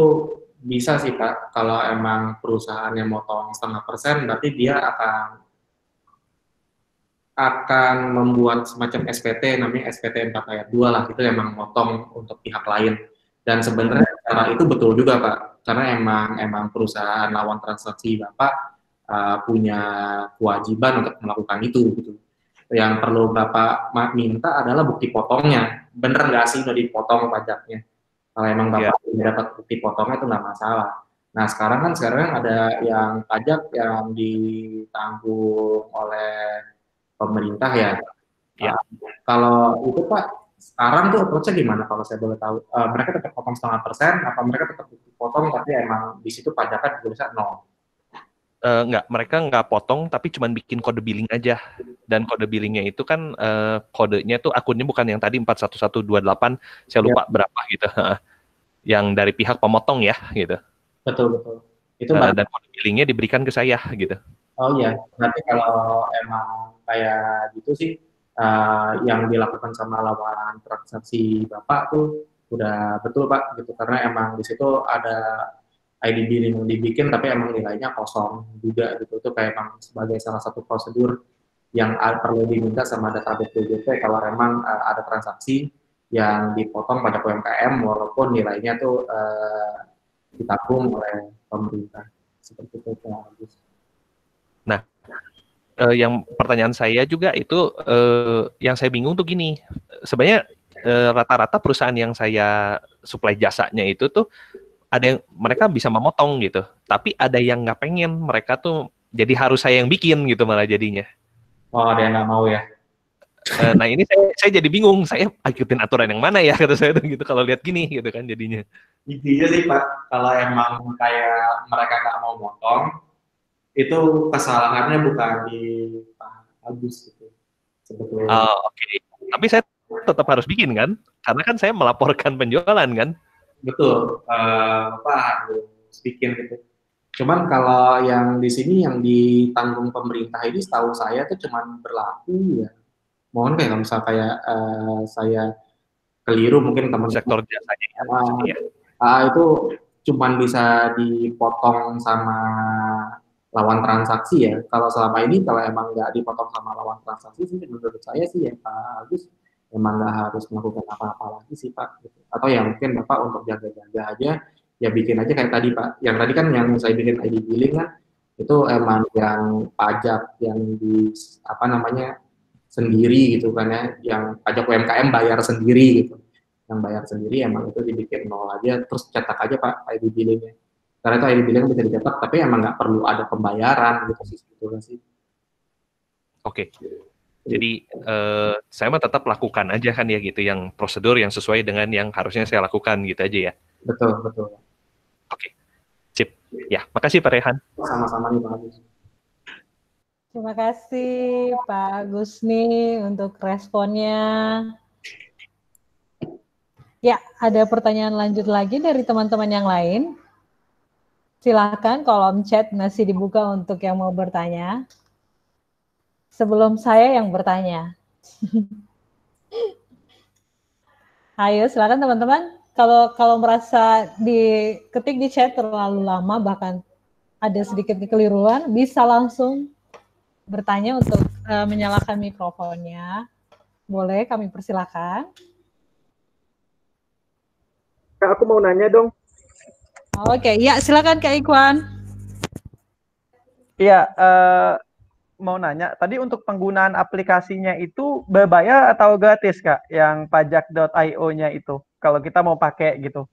Speaker 2: bisa sih Pak. Kalau emang perusahaan yang motong 0,5%, berarti dia akan membuat semacam SPT, namanya SPT 4 ayat 2 lah, itu emang motong untuk pihak lain. Dan sebenarnya cara itu betul juga Pak, karena emang perusahaan lawan transaksi Bapak punya kewajiban untuk melakukan itu gitu. Yang perlu Bapak minta adalah bukti potongnya, bener nggak sih udah dipotong pajaknya. Kalau emang Bapak dapat bukti potongnya itu nggak masalah. Nah sekarang ada yang pajak yang ditanggung oleh pemerintah ya. Kalau itu Pak, sekarang tuh approach-nya gimana kalau saya boleh tahu? Mereka tetap potong 0,5%, apa mereka tetap potong tapi emang di situ pajaknya bisa 0?
Speaker 3: Enggak, mereka nggak potong tapi cuma bikin kode billing aja. Dan kode billingnya itu kan kodenya tuh akunnya bukan yang tadi 41128, saya lupa berapa gitu. Yang dari pihak pemotong ya gitu.
Speaker 2: Betul. Itu
Speaker 3: dan kode billingnya diberikan ke saya gitu.
Speaker 2: Oh iya, berarti kalau emang kayak gitu sih, yang dilakukan sama lawan transaksi Bapak tuh udah betul Pak gitu, karena emang di situ ada ID billing yang dibikin tapi emang nilainya kosong juga gitu. Itu kayak emang sebagai salah satu prosedur yang perlu diminta sama database BJP kalau emang ada transaksi yang dipotong pada UMKM walaupun nilainya tuh ditanggung oleh pemerintah. Seperti itu Pak Agus.
Speaker 3: Nah, yang pertanyaan saya juga itu yang saya bingung tuh gini, sebenarnya rata-rata perusahaan yang saya supply jasanya itu tuh ada yang mereka bisa memotong gitu, tapi ada yang nggak pengen, mereka tuh jadi harus saya yang bikin gitu malah jadinya.
Speaker 2: Oh, ada yang nggak mau ya?
Speaker 3: Nah ini saya jadi bingung, saya ikutin aturan yang mana ya kata saya tuh gitu kalau lihat gini gitu kan jadinya.
Speaker 2: Intinya sih Pak, kalau emang kayak mereka nggak mau motong, itu kesalahannya bukan di Pak Agus gitu sebetulnya.
Speaker 3: Oke. Tapi saya tetap harus bikin kan, karena kan saya melaporkan penjualan kan.
Speaker 2: Betul, Bapak harus bikin gitu. Cuman kalau yang di sini yang ditanggung pemerintah ini setahu saya tuh cuman berlaku ya. Mohon kayak misalnya kayak saya keliru mungkin teman-teman.
Speaker 3: Sektor jasanya ya.
Speaker 2: Itu cuman bisa dipotong sama lawan transaksi ya. Kalau selama ini kalau emang nggak dipotong sama lawan transaksi sih menurut saya sih ya Pak Agus emang nggak harus melakukan apa-apa lagi sih Pak. Gitu. Atau ya mungkin Bapak untuk jaga-jaga aja ya bikin aja kayak tadi Pak. Yang tadi kan yang saya bikin ID billing kan itu emang yang pajak yang di apa namanya sendiri gitu kan ya, yang pajak UMKM bayar sendiri gitu. Yang bayar sendiri emang itu dibikin nol aja terus cetak aja Pak ID billingnya. Karena itu ID billing bisa dicetak, tapi emang nggak perlu ada pembayaran gitu sih sebetulnya sih.
Speaker 3: Oke. Jadi saya mah tetap lakukan aja kan ya gitu, yang prosedur yang sesuai dengan yang harusnya saya lakukan gitu aja ya.
Speaker 2: Betul, betul.
Speaker 3: Oke. Sip. Ya, makasih Pak Rehan.
Speaker 2: Sama-sama nih Pak Agus.
Speaker 1: Terima kasih Pak Gusni untuk responnya. Ya, ada pertanyaan lanjut lagi dari teman-teman yang lain. Silakan kolom chat masih dibuka untuk yang mau bertanya. Sebelum saya yang bertanya. Ayo, silakan teman-teman. Kalau merasa diketik di chat terlalu lama, bahkan ada sedikit kekeliruan, bisa langsung bertanya untuk menyalakan mikrofonnya. Boleh, kami persilakan.
Speaker 4: Kak, aku mau nanya dong.
Speaker 1: Oke, ya silakan Kak Ikwan.
Speaker 4: Iya, mau nanya. Tadi untuk penggunaan aplikasinya itu berbayar atau gratis, Kak? Yang pajak.io-nya itu, kalau kita mau pakai gitu.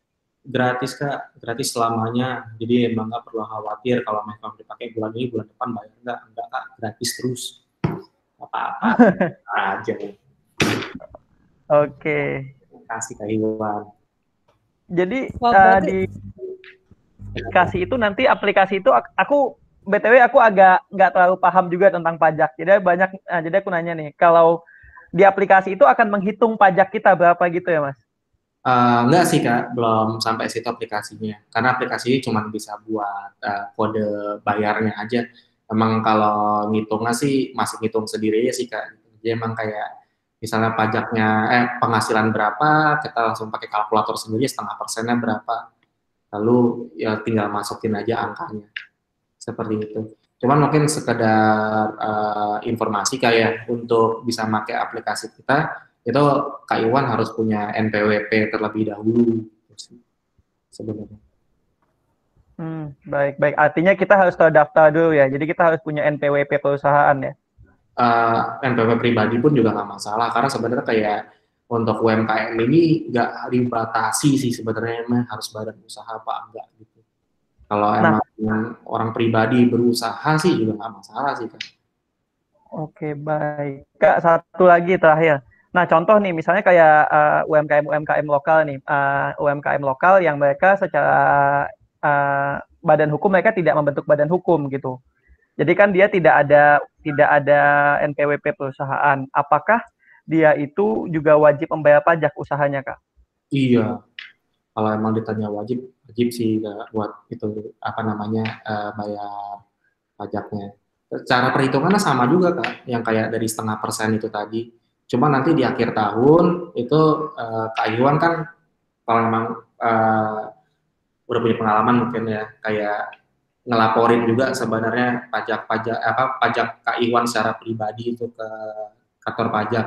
Speaker 2: Gratis Kak, gratis selamanya. Jadi emang nggak perlu khawatir kalau memang dipakai bulan ini, bulan depan bayar enggak Kak, gratis terus. Apa-apa aja.
Speaker 4: Oke.
Speaker 2: Kasih Kak Iwan.
Speaker 4: Jadi
Speaker 1: Berarti...
Speaker 4: di aplikasi itu nanti aplikasi itu aku BTW aku agak nggak terlalu paham juga tentang pajak. Jadi aku nanya nih, kalau di aplikasi itu akan menghitung pajak kita berapa gitu ya, Mas?
Speaker 2: Enggak sih Kak, belum sampai situ aplikasinya. Karena aplikasi ini cuma bisa buat kode bayarnya aja. Emang kalau ngitungnya sih masih ngitung sendiri ya sih Kak. Jadi emang kayak misalnya pajaknya, penghasilan berapa, kita langsung pakai kalkulator sendiri, setengah persennya berapa. Lalu ya tinggal masukin aja angkanya. Seperti itu. Cuman mungkin sekedar informasi kayak untuk bisa pakai aplikasi kita, itu Kak Iwan harus punya NPWP terlebih dahulu sebenarnya.
Speaker 4: Baik. Artinya kita harus terdaftar dulu ya. Jadi kita harus punya NPWP perusahaan ya.
Speaker 2: NPWP pribadi pun juga nggak masalah karena sebenarnya kayak untuk UMKM ini nggak dibatasi sih sebenarnya emang harus badan usaha apa enggak gitu. Kalau emang orang pribadi berusaha sih juga nggak masalah sih Kak.
Speaker 4: Oke, baik. Kak, satu lagi terakhir. Nah, contoh nih, misalnya kayak UMKM lokal nih, UMKM lokal yang mereka secara badan hukum mereka tidak membentuk badan hukum gitu. Jadi kan dia tidak ada NPWP perusahaan. Apakah dia itu juga wajib membayar pajak usahanya, Kak?
Speaker 2: Iya, kalau emang ditanya wajib sih buat itu apa namanya bayar pajaknya. Cara perhitungannya sama juga Kak, yang kayak dari 0,5% itu tadi. Cuma nanti di akhir tahun itu Kak Iwan kan kalau memang udah punya pengalaman mungkin ya kayak ngelaporin juga sebenarnya pajak Kak Iwan secara pribadi itu ke kantor pajak.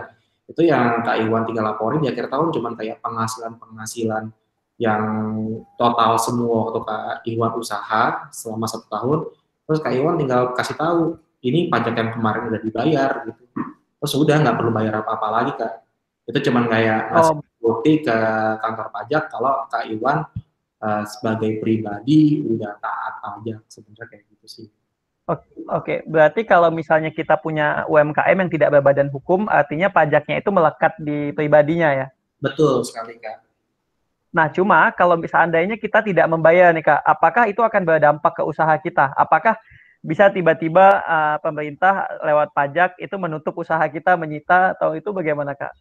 Speaker 2: Itu yang Kak Iwan tinggal laporin di akhir tahun cuma kayak penghasilan yang total semua waktu Kak Iwan usaha selama 1 tahun. Terus Kak Iwan tinggal kasih tahu ini pajak yang kemarin udah dibayar gitu. Terus udah nggak perlu bayar apa-apa lagi Kak. Itu cuma kayak ngasih bukti ke kantor pajak kalau Kak Iwan sebagai pribadi udah taat pajak sebenarnya kayak gitu sih.
Speaker 4: Oke, berarti kalau misalnya kita punya UMKM yang tidak berbadan hukum, artinya pajaknya itu melekat di pribadinya ya?
Speaker 2: Betul sekali Kak.
Speaker 4: Nah, cuma kalau seandainya kita tidak membayar nih Kak, apakah itu akan berdampak ke usaha kita? Apakah bisa tiba-tiba pemerintah lewat pajak itu menutup usaha kita, menyita, atau itu bagaimana Kak?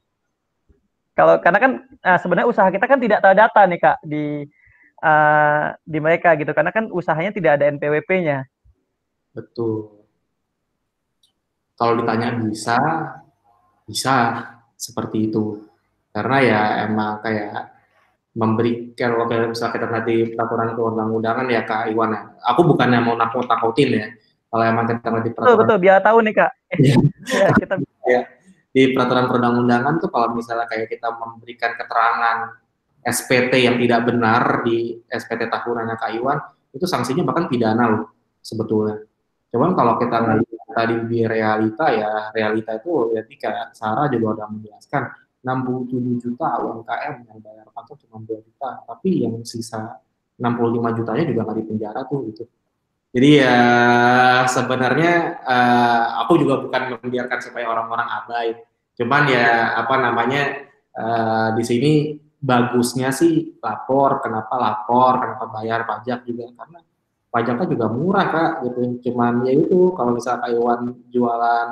Speaker 4: Karena kan sebenarnya usaha kita kan tidak terdata nih Kak di mereka gitu, karena kan usahanya tidak ada NPWP-nya.
Speaker 2: Betul. Kalau ditanya bisa seperti itu. Karena ya emang kayak kalau misalnya kita lihat di peraturan perundang-undangan ya Kak Iwan ya. Aku bukannya mau nakut-nakutin ya. Kalau emang kita lihat di peraturan.
Speaker 4: Betul, biar tahu nih Kak. Ya, kita
Speaker 2: ya, di peraturan perundang-undangan tuh kalau misalnya kayak kita memberikan keterangan SPT yang tidak benar di SPT tahunannya Kak Iwan, itu sanksinya bahkan pidana loh sebetulnya. Cuman kalau kita ngelihat tadi di realita itu ya Kak Sarah juga udah menjelaskan 67 juta UMKM yang bayar pajak cuma 2 juta, tapi yang sisa 65 jutanya juga nggak dipenjara tuh gitu. Jadi ya sebenarnya aku juga bukan membiarkan supaya orang-orang abai. Cuman ya apa namanya di sini bagusnya sih lapor, kenapa bayar pajak juga karena pajaknya juga murah Kak gitu. Cuman ya itu kalau misalnya Kak Iwan jualan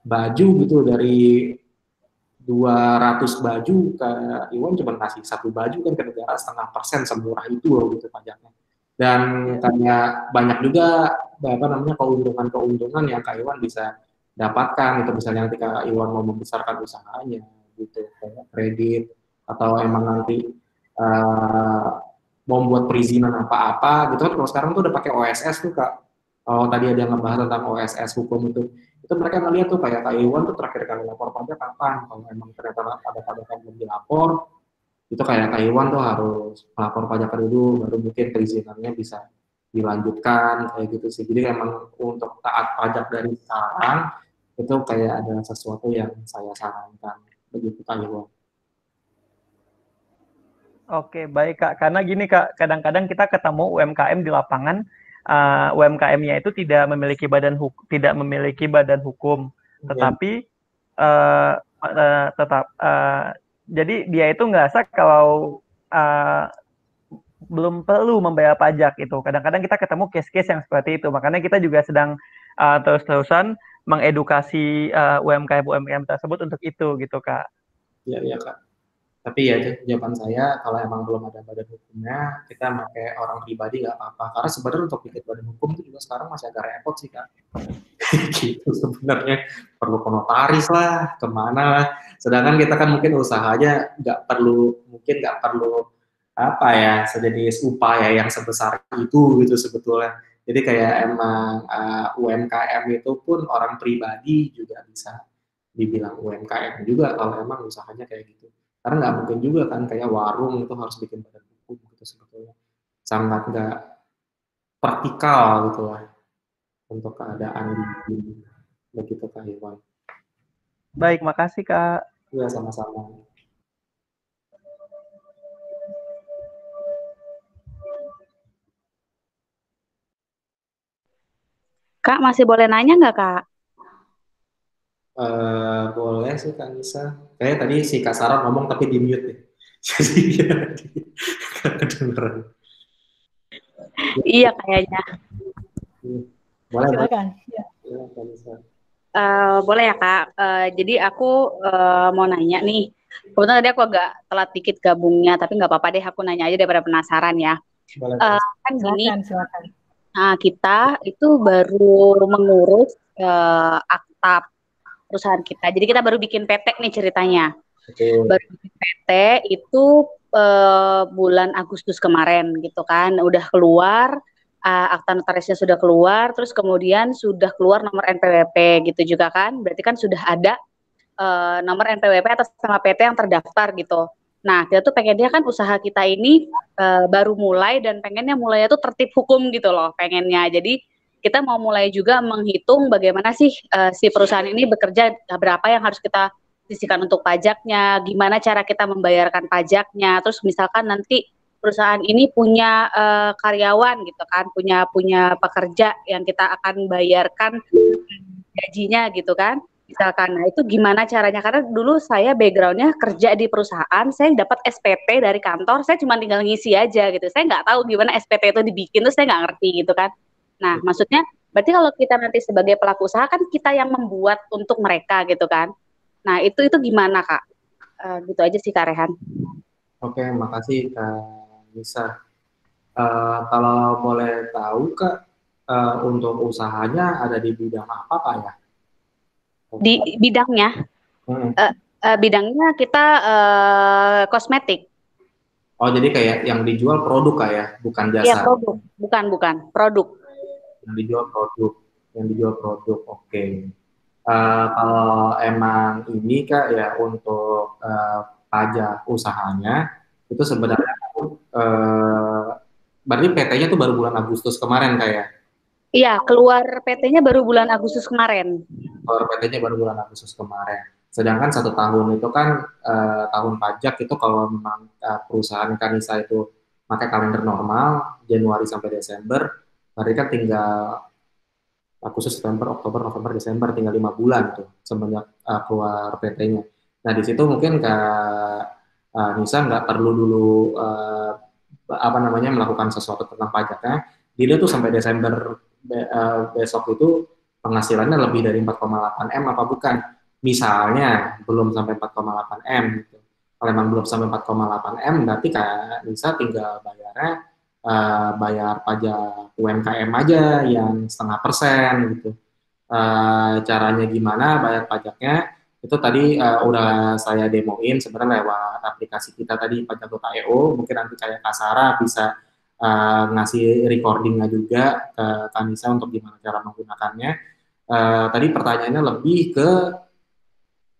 Speaker 2: baju gitu dari 200 baju ke Iwan cuma kasih 1 baju kan ke negara 0,5%, semurah itu loh gitu pajaknya. Dan kayak banyak juga apa namanya keuntungan yang Kak Iwan bisa dapatkan itu misalnya nanti Kak Iwan mau membesarkan usahanya gitu kayak kredit atau emang nanti mau buat perizinan apa-apa gitu kan. Kalau sekarang tuh udah pakai OSS tuh Kak. Kalau tadi ada yang ngebahas tentang OSS hukum itu mereka ngeliat tuh kayak Kak Iwan tuh terakhir kali lapor pajak kapan. Kalau emang ternyata ada pajak yang belum dilapor, itu kayak Kak Iwan tuh harus lapor pajak dulu, baru mungkin perizinannya bisa dilanjutkan kayak gitu sih. Jadi emang untuk taat pajak dari sekarang itu kayak ada sesuatu yang saya sarankan begitu Kak Iwan.
Speaker 4: Oke, baik Kak. Karena gini Kak, kadang-kadang kita ketemu UMKM di lapangan, UMKM-nya itu tidak memiliki badan hukum, tetapi jadi dia itu ngerasa kalau belum perlu membayar pajak itu. Kadang-kadang kita ketemu case-case yang seperti itu. Makanya kita juga sedang terus-terusan mengedukasi UMKM tersebut untuk itu gitu Kak.
Speaker 2: Iya Kak. Tapi ya jawaban saya kalau emang belum ada badan hukumnya kita pakai orang pribadi nggak apa-apa karena sebenarnya untuk bikin badan hukum itu juga sekarang masih agak repot sih Kak. Gitu sebenarnya perlu notaris lah kemana lah. Sedangkan kita kan mungkin usahanya nggak perlu apa ya sejenis upaya yang sebesar itu gitu sebetulnya. Jadi kayak emang UMKM itu pun orang pribadi juga bisa dibilang UMKM juga kalau emang usahanya kayak gitu. Karena nggak mungkin juga kan kayak warung itu harus bikin badan hukum gitu sebetulnya. Sangat nggak praktikal gitu lah untuk keadaan di begitu Kak Iwan.
Speaker 4: Baik, makasih Kak.
Speaker 2: Iya sama-sama.
Speaker 5: Kak, masih boleh nanya nggak Kak?
Speaker 2: Boleh sih Kak Nisa. Kayaknya tadi si Kak Sarah ngomong tapi di mute ya. Jadi ya, kedengeran.
Speaker 5: Iya kayaknya.
Speaker 2: Boleh.
Speaker 1: Silakan. Ya.
Speaker 2: Ya, Kak Nisa.
Speaker 5: Boleh ya Kak. Jadi aku mau nanya nih. Kebetulan tadi aku agak telat dikit gabungnya, tapi nggak apa-apa deh. Aku nanya aja daripada penasaran ya.
Speaker 2: Boleh.
Speaker 5: Kan gini.
Speaker 1: Silakan.
Speaker 5: Nah, kita itu baru mengurus akta perusahaan kita. Jadi kita baru bikin PT nih ceritanya. Baru bikin PT itu bulan Agustus kemarin gitu kan. Udah keluar, akta notarisnya sudah keluar, terus kemudian sudah keluar nomor NPWP gitu juga kan. Berarti kan sudah ada nomor NPWP atas nama PT yang terdaftar gitu. Nah, kita tuh pengennya kan usaha kita ini baru mulai dan pengennya mulainya tuh tertib hukum gitu loh pengennya. Jadi kita mau mulai juga menghitung bagaimana sih si perusahaan ini bekerja, berapa yang harus kita sisihkan untuk pajaknya, gimana cara kita membayarkan pajaknya. Terus misalkan nanti perusahaan ini punya karyawan gitu kan, punya pekerja yang kita akan bayarkan gajinya gitu kan. Misalkan, nah itu gimana caranya? Karena dulu saya backgroundnya kerja di perusahaan, saya dapat SPT dari kantor, saya cuma tinggal ngisi aja gitu. Saya nggak tahu gimana SPT itu dibikin, terus saya nggak ngerti gitu kan. Nah, maksudnya berarti kalau kita nanti sebagai pelaku usaha kan kita yang membuat untuk mereka gitu kan. Nah, itu gimana Kak? Gitu aja sih Kak Rehan.
Speaker 2: Oke, makasih Kak Nisa. Kalau boleh tahu Kak, untuk usahanya ada di bidang apa Kak ya?
Speaker 5: Di bidangnya, bidangnya kita kosmetik.
Speaker 2: Oh, jadi kayak yang dijual produk kayak, bukan
Speaker 5: Iya,
Speaker 2: jasa.
Speaker 5: produk. Bukan, produk.
Speaker 2: Yang dijual produk. Yang dijual produk. Oke. Kalau emang ini Kak ya untuk pajak usahanya itu sebenarnya berarti PT-nya tuh baru bulan Agustus kemarin Kak ya?
Speaker 5: Iya, keluar PT-nya baru bulan Agustus kemarin.
Speaker 2: Keluar PT-nya baru bulan Agustus kemarin. Sedangkan 1 tahun itu kan tahun pajak itu kalau memang perusahaan Kanisa itu pakai kalender normal Januari sampai Desember, berarti kan tinggal Agustus, September, Oktober, November, Desember, tinggal 5 bulan tuh semenjak keluar PT-nya. Nah di situ mungkin Kak Nisa nggak perlu dulu apa namanya melakukan sesuatu tentang pajaknya. Dia tuh sampai Desember besok itu penghasilannya lebih dari 4,8 M apa bukan? Misalnya belum sampai 4,8 M. Gitu. Kalau memang belum sampai 4,8 M, berarti Kak Nisa tinggal bayarnya bayar pajak UMKM aja yang 0,5% gitu. Caranya gimana bayar pajaknya? Itu tadi udah saya demoin sebenarnya lewat aplikasi kita tadi pajak.io. Mungkin nanti kayak Kasara bisa ngasih recordingnya juga ke Kanisa untuk gimana cara menggunakannya. Tadi pertanyaannya lebih ke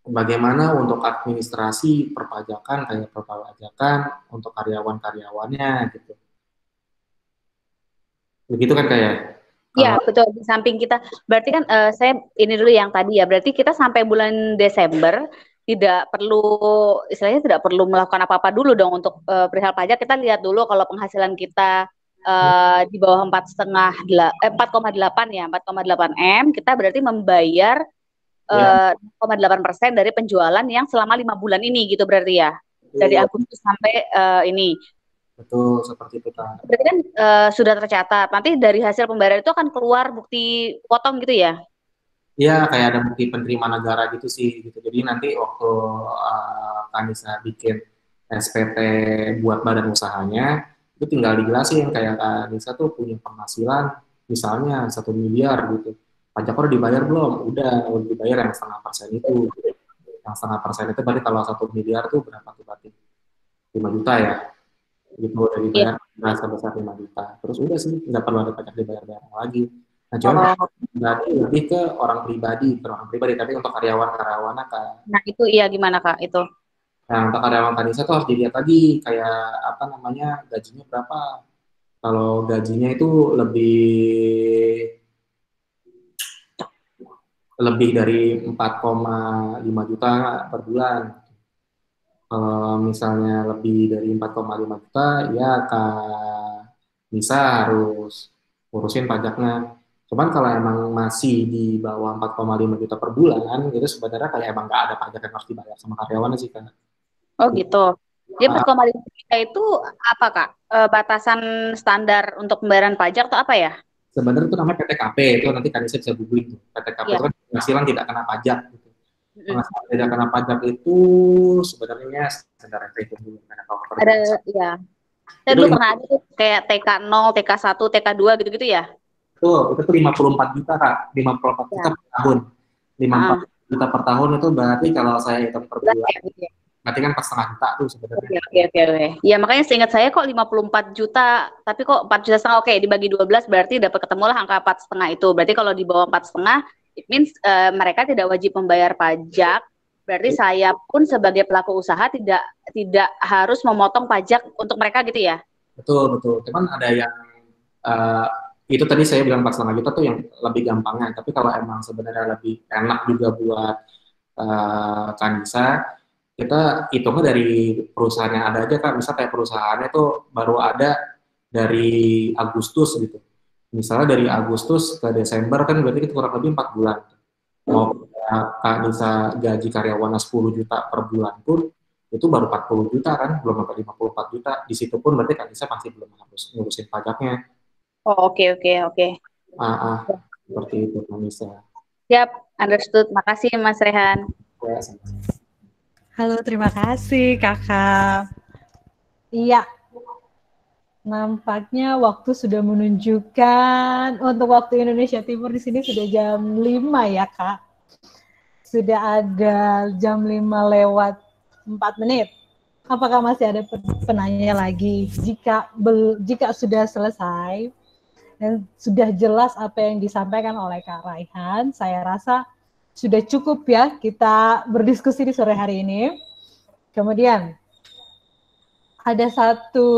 Speaker 2: bagaimana untuk administrasi perpajakan kayak perpajakan untuk karyawan-karyawannya gitu. Begitu kan kayak?
Speaker 5: Iya, betul. Di samping kita, berarti kan saya ini dulu yang tadi ya, berarti kita sampai bulan Desember tidak perlu, istilahnya tidak perlu melakukan apa-apa dulu dong untuk perihal pajak. Kita lihat dulu kalau penghasilan kita di bawah 4,8 ya, 4,8 M, kita berarti membayar 0,8% dari penjualan yang selama 5 bulan ini gitu berarti ya, dari Agustus sampai ini.
Speaker 2: Betul, seperti itu Kak.
Speaker 5: Berarti kan sudah tercatat. Nanti dari hasil pembayaran itu akan keluar bukti potong gitu ya?
Speaker 2: Iya, kayak ada bukti penerima negara gitu sih. Gitu. Jadi nanti waktu Kanisa bikin SPT buat badan usahanya, itu tinggal dijelasin kayak Kanisa tuh punya penghasilan misalnya 1 miliar gitu. Pajak udah dibayar belum? Udah dibayar yang 0,5% itu. Yang 0,5% itu berarti kalau 1 miliar tuh berapa tuh berarti? 5 juta ya? Gitu udah dibayar sebesar 5 juta. Terus udah sih nggak perlu ada pajak dibayar lagi. Nah cuman berarti lebih ke orang pribadi, tapi untuk karyawan-karyawannya Kak.
Speaker 5: Nah itu iya gimana Kak itu?
Speaker 2: Nah untuk karyawan Kanisa tuh harus dilihat lagi kayak apa namanya gajinya berapa. Kalau gajinya itu lebih dari 4,5 juta per bulan. Kalau misalnya lebih dari 4,5 juta, ya Kak Nisa harus urusin pajaknya. Cuman kalau emang masih di bawah 4,5 juta per bulan, itu sebenarnya kayak emang nggak ada pajak yang harus dibayar sama karyawannya sih Kak.
Speaker 5: Oh gitu. Jadi 4,5 juta itu apa Kak? Batasan standar untuk pembayaran pajak atau apa ya?
Speaker 2: Sebenarnya itu namanya PTKP, itu nanti kan bisa googling. PTKP itu kan penghasilan tidak kena pajak. Gitu. Penghasilan tidak kena pajak itu sebenarnya standar itu dulu.
Speaker 5: Ada, ya. Saya dulu pernah ada tuh kayak TK0, TK1, TK2 gitu-gitu ya?
Speaker 2: Itu tuh 54 juta Kak, 54 juta per tahun. 54 juta per tahun itu berarti kalau saya hitung per bulan, berarti kan 4,5 juta tuh sebenarnya.
Speaker 5: Oke. Ya makanya seingat saya kok 54 juta, tapi kok 4,5 juta, oke dibagi 12 berarti dapat ketemulah angka 4,5 itu. Berarti kalau di bawah 4,5, it means mereka tidak wajib membayar pajak. Berarti saya pun sebagai pelaku usaha tidak harus memotong pajak untuk mereka gitu ya?
Speaker 2: Betul. Cuman ada yang itu tadi saya bilang 4,5 juta tuh yang lebih gampangnya. Tapi kalau emang sebenarnya lebih enak juga buat Kanisa, kita hitungnya dari perusahaan yang ada aja Kak. Misal kayak perusahaannya tuh baru ada dari Agustus gitu. Misalnya dari Agustus ke Desember kan berarti kita kurang lebih 4 bulan. Mau Kak Nisa gaji karyawannya 10 juta per bulan pun itu baru 40 juta kan, belum sampai 54 juta. Di situ pun berarti Kak Nisa masih belum harus ngurusin pajaknya.
Speaker 5: Oh, oke.
Speaker 2: Seperti itu Kak Nisa.
Speaker 5: Siap, understood. Makasih Mas Rehan.
Speaker 2: Ya,
Speaker 1: halo, terima kasih Kakak. Iya, nampaknya waktu sudah menunjukkan untuk waktu Indonesia Timur di sini sudah jam 5 ya Kak. Sudah ada jam 5 lewat 4 menit. apakah masih ada penanya lagi? Jika sudah selesai dan sudah jelas apa yang disampaikan oleh Kak Raihan, saya rasa sudah cukup ya kita berdiskusi di sore hari ini. Kemudian ada satu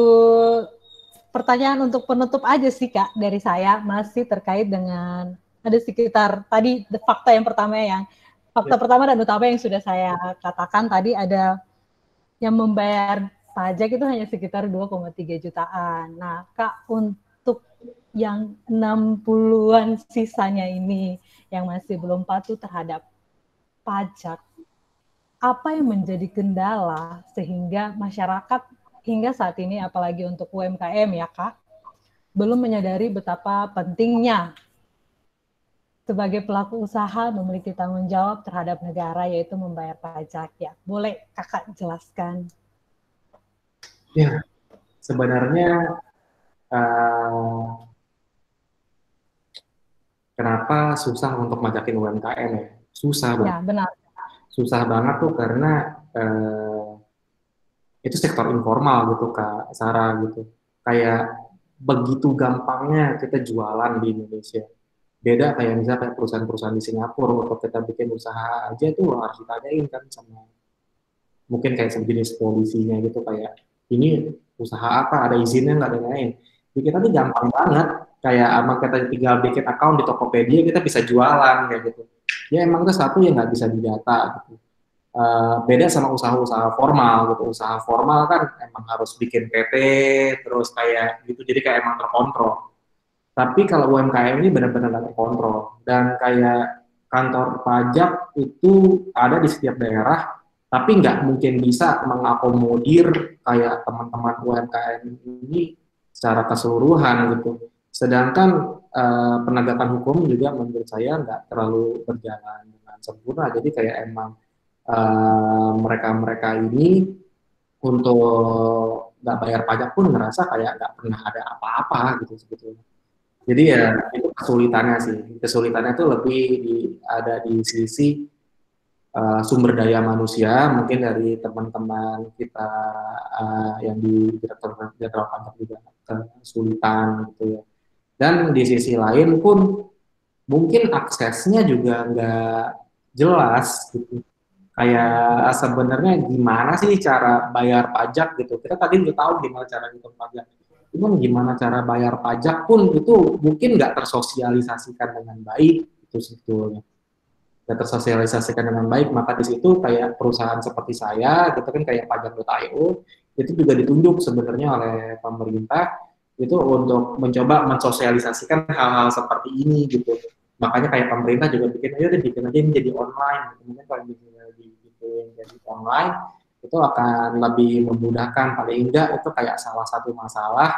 Speaker 1: pertanyaan untuk penutup aja sih Kak dari saya, masih terkait dengan ada sekitar tadi fakta pertama dan utama yang sudah saya katakan tadi, ada yang membayar pajak itu hanya sekitar 2,3 jutaan. Nah, Kak, untuk yang 60-an sisanya ini yang masih belum patuh terhadap pajak, apa yang menjadi kendala sehingga masyarakat hingga saat ini, apalagi untuk UMKM ya Kak, belum menyadari betapa pentingnya sebagai pelaku usaha memiliki tanggung jawab terhadap negara, yaitu membayar pajak ya. Boleh Kakak jelaskan?
Speaker 2: Ya, sebenarnya kenapa susah untuk majakin UMKM ya? Susah banget.
Speaker 1: Ya, benar.
Speaker 2: Susah banget tuh karena itu sektor informal gitu Kak Sarah gitu. Kayak begitu gampangnya kita jualan di Indonesia. Beda kayak misalnya kayak perusahaan-perusahaan di Singapura, kalau kita bikin usaha aja tuh harus ditanyain kan sama mungkin kayak sejenis polisinya gitu, kayak ini usaha apa, ada izinnya nggak, dan lain. Di kita tuh gampang banget, kayak emang kita tinggal bikin account di Tokopedia kita bisa jualan kayak gitu. Ya emang itu satu yang nggak bisa didata gitu. Beda sama usaha-usaha formal gitu. Usaha formal kan emang harus bikin PT terus kayak gitu, jadi kayak emang terkontrol. Tapi kalau UMKM ini benar-benar nggak terkontrol, dan kayak kantor pajak itu ada di setiap daerah, tapi nggak mungkin bisa mengakomodir kayak teman-teman UMKM ini secara keseluruhan gitu. Sedangkan penegakan hukum juga menurut saya nggak terlalu berjalan dengan sempurna. Jadi kayak emang mereka-mereka ini untuk nggak bayar pajak pun ngerasa kayak nggak pernah ada apa-apa gitu sebetulnya. Jadi ya itu kesulitannya sih. Kesulitannya itu lebih ada di sisi sumber daya manusia, mungkin dari teman-teman kita yang di Direktorat Jenderal Pajak juga kesulitan gitu ya. Dan di sisi lain pun mungkin aksesnya juga nggak jelas gitu. Kayak sebenarnya gimana sih cara bayar pajak gitu. Kita tadi udah tahu gimana cara ngitung pajak. Cuman gimana cara bayar pajak pun itu mungkin nggak tersosialisasikan dengan baik itu sebetulnya. Nggak tersosialisasikan dengan baik, maka di situ kayak perusahaan seperti saya, gitu kan kayak pajak.io, itu juga ditunjuk sebenarnya oleh pemerintah itu untuk mencoba mensosialisasikan hal-hal seperti ini gitu. Makanya kayak pemerintah juga bikin, ayo deh bikin aja ini jadi online. Kemudian kalau bikin jadi online, itu akan lebih memudahkan. Paling enggak itu kayak salah satu masalah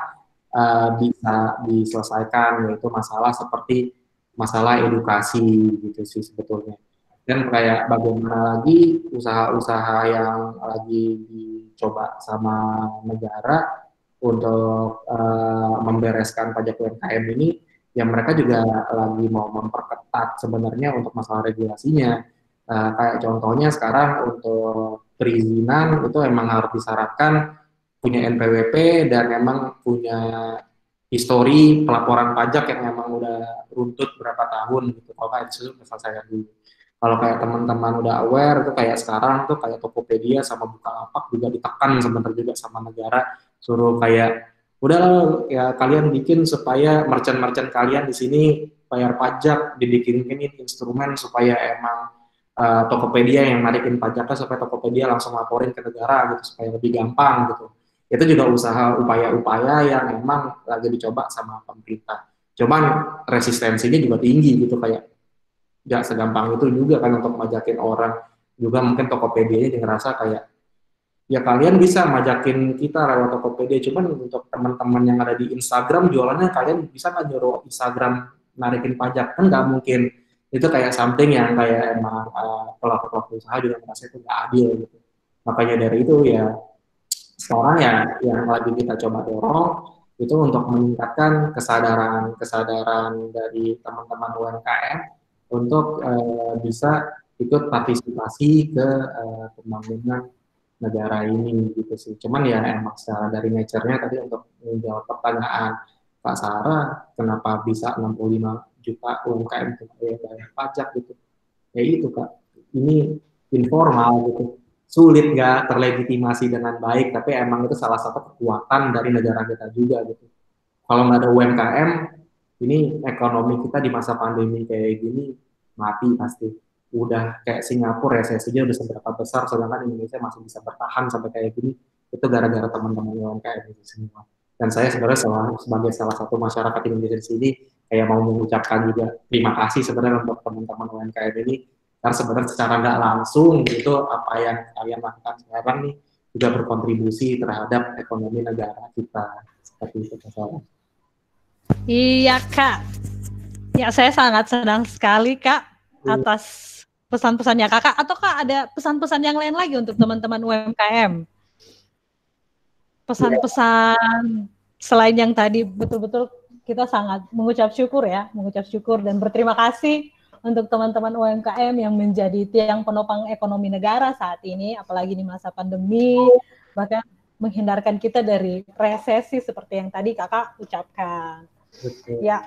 Speaker 2: bisa diselesaikan, yaitu masalah seperti masalah edukasi gitu sih sebetulnya. Dan kayak bagaimana lagi usaha-usaha yang lagi dicoba sama negara untuk membereskan pajak UMKM ini, yang mereka juga lagi mau memperketat sebenarnya untuk masalah regulasinya. Kayak contohnya sekarang untuk perizinan itu emang harus disyaratkan punya NPWP dan emang punya histori pelaporan pajak yang emang udah runtut berapa tahun gitu. Kalau kayak itu selesaikan dulu. Kalau kayak teman-teman udah aware itu kayak sekarang tuh kayak Tokopedia sama Bukalapak juga ditekan sebenarnya juga sama negara, suruh kayak udah ya kalian bikin supaya merchant-merchant kalian di sini bayar pajak, dibikin instrumen supaya emang Tokopedia yang narikin pajaknya, supaya Tokopedia langsung laporin ke negara gitu supaya lebih gampang gitu. Itu juga usaha upaya-upaya yang emang lagi dicoba sama pemerintah. Cuman resistensinya juga tinggi gitu, kayak nggak segampang itu juga kan untuk majakin orang. Juga mungkin Tokopedia-nya ngerasa kayak ya kalian bisa majakin kita lewat Tokopedia, cuman untuk teman-teman yang ada di Instagram jualannya kalian bisa nggak nyuruh Instagram narikin pajak, kan nggak mungkin. Itu kayak something yang kayak emang pelaku-pelaku usaha juga merasa itu nggak adil gitu. Makanya dari itu ya sekarang ya yang lagi kita coba dorong itu untuk meningkatkan kesadaran dari teman-teman UMKM untuk bisa ikut partisipasi ke pembangunan negara ini gitu sih. Cuman ya emang secara dari nature-nya tadi untuk menjawab pertanyaan Pak Sarah, kenapa bisa 65 juta UMKM itu bayar pajak gitu? Ya itu Kak, ini informal gitu, sulit nggak terlegitimasi dengan baik, tapi emang itu salah satu kekuatan dari negara kita juga gitu. Kalau nggak ada UMKM, ini ekonomi kita di masa pandemi kayak gini mati pasti. Udah kayak Singapura resesinya udah seberapa besar, sedangkan Indonesia masih bisa bertahan sampai kayak gini, itu gara-gara teman-teman UMKM itu semua. Dan saya sebenarnya sebagai salah satu masyarakat Indonesia di sini, kayak mau mengucapkan juga terima kasih sebenarnya untuk teman-teman UMKM ini, karena sebenarnya secara nggak langsung itu apa yang kalian lakukan sekarang nih juga berkontribusi terhadap ekonomi negara kita. Seperti itu, Kak.
Speaker 1: Iya Kak, ya saya sangat senang sekali Kak atas pesan-pesannya Kakak. Atau Kak ada pesan-pesan yang lain lagi untuk teman-teman UMKM? Pesan-pesan selain yang tadi, betul-betul kita sangat mengucap syukur dan berterima kasih untuk teman-teman UMKM yang menjadi tiang penopang ekonomi negara saat ini, apalagi di masa pandemi, bahkan menghindarkan kita dari resesi seperti yang tadi Kakak ucapkan. Ya,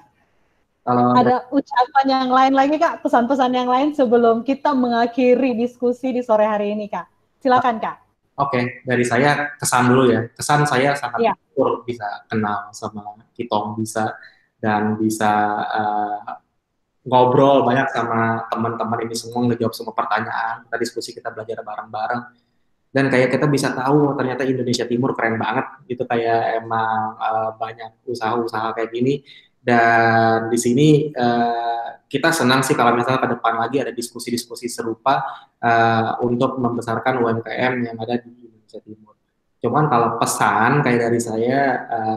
Speaker 1: ada ucapan yang lain lagi Kak, pesan-pesan yang lain sebelum kita mengakhiri diskusi di sore hari ini Kak. Silakan Kak.
Speaker 2: Oke, dari saya kesan dulu ya. Kesan saya sangat bersyukur bisa kenal sama Kitong, bisa ngobrol banyak sama teman-teman ini semua, ngejawab semua pertanyaan. Kita diskusi, kita belajar bareng-bareng. Dan kayak kita bisa tahu ternyata Indonesia Timur keren banget. Gitu, kayak emang banyak usaha-usaha kayak gini. Dan di sini kita senang sih kalau misalnya ke depan lagi ada diskusi-diskusi serupa untuk membesarkan UMKM yang ada di Indonesia Timur. Cuman kalau pesan kayak dari saya,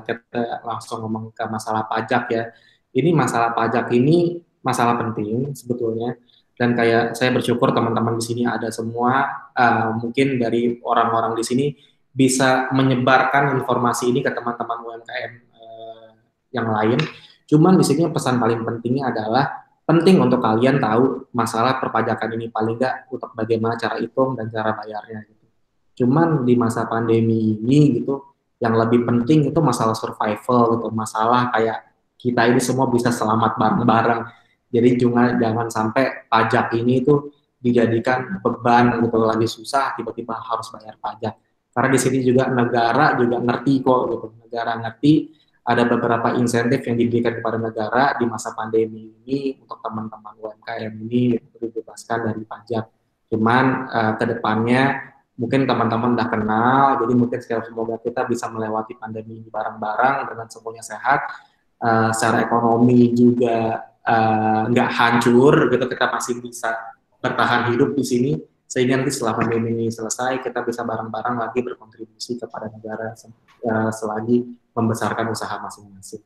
Speaker 2: kita langsung ngomong ke masalah pajak ya. Ini masalah pajak ini masalah penting sebetulnya. Dan kayak saya bersyukur teman-teman di sini ada semua, mungkin dari orang-orang di sini bisa menyebarkan informasi ini ke teman-teman UMKM yang lain. Cuman di sini pesan paling pentingnya adalah penting untuk kalian tahu masalah perpajakan ini, paling nggak untuk bagaimana cara hitung dan cara bayarnya gitu. Cuman di masa pandemi ini gitu, yang lebih penting itu masalah survival gitu, masalah kayak kita ini semua bisa selamat bareng-bareng. Jadi jangan sampai pajak ini itu dijadikan beban gitu, lagi susah tiba-tiba harus bayar pajak. Karena di sini juga negara juga ngerti kok gitu, negara ngerti ada beberapa insentif yang diberikan kepada negara di masa pandemi ini untuk teman-teman UMKM ini untuk dibebaskan dari pajak. Cuman ke depannya mungkin teman-teman udah kenal, jadi mungkin semoga kita bisa melewati pandemi ini bareng-bareng dengan semuanya sehat, secara ekonomi juga nggak hancur gitu, kita masih bisa bertahan hidup di sini, sehingga nanti setelah pandemi ini selesai kita bisa bareng-bareng lagi berkontribusi kepada negara selagi membesarkan usaha masing-masing.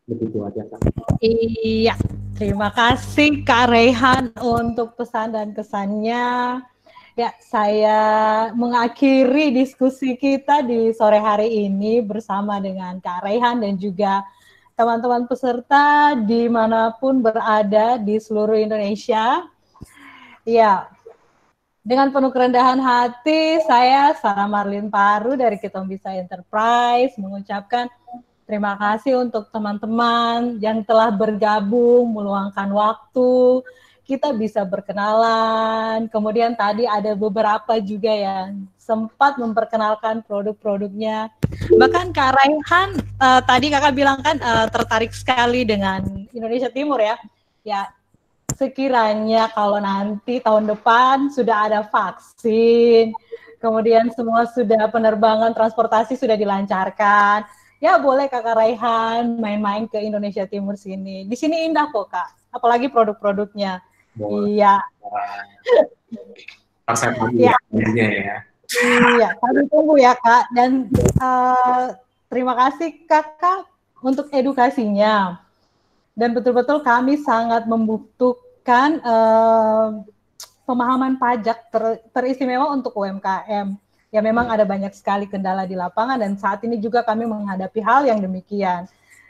Speaker 2: Begitu aja Kak.
Speaker 1: Iya, terima kasih Kak Raihan untuk pesan dan kesannya. Ya, saya mengakhiri diskusi kita di sore hari ini bersama dengan Kak Raihan dan juga teman-teman peserta dimanapun berada di seluruh Indonesia. Ya, dengan penuh kerendahan hati, saya Sarah Marlin Paru dari Kitong Bisa Enterprise mengucapkan terima kasih untuk teman-teman yang telah bergabung, meluangkan waktu, kita bisa berkenalan. Kemudian tadi ada beberapa juga yang sempat memperkenalkan produk-produknya. Bahkan Kak Raihan, tadi Kakak bilang kan tertarik sekali dengan Indonesia Timur ya. Ya, sekiranya kalau nanti tahun depan sudah ada vaksin, kemudian semua sudah penerbangan transportasi sudah dilancarkan, ya boleh Kakak Raihan main-main ke Indonesia Timur sini. Di sini indah kok Kak, apalagi produk-produknya. Iya.
Speaker 2: Ya.
Speaker 1: Iya, kami tunggu ya Kak. Dan terima kasih Kakak untuk edukasinya. Dan betul-betul kami sangat membutuhkan pemahaman pajak teristimewa untuk UMKM. Ya memang ada banyak sekali kendala di lapangan dan saat ini juga kami menghadapi hal yang demikian.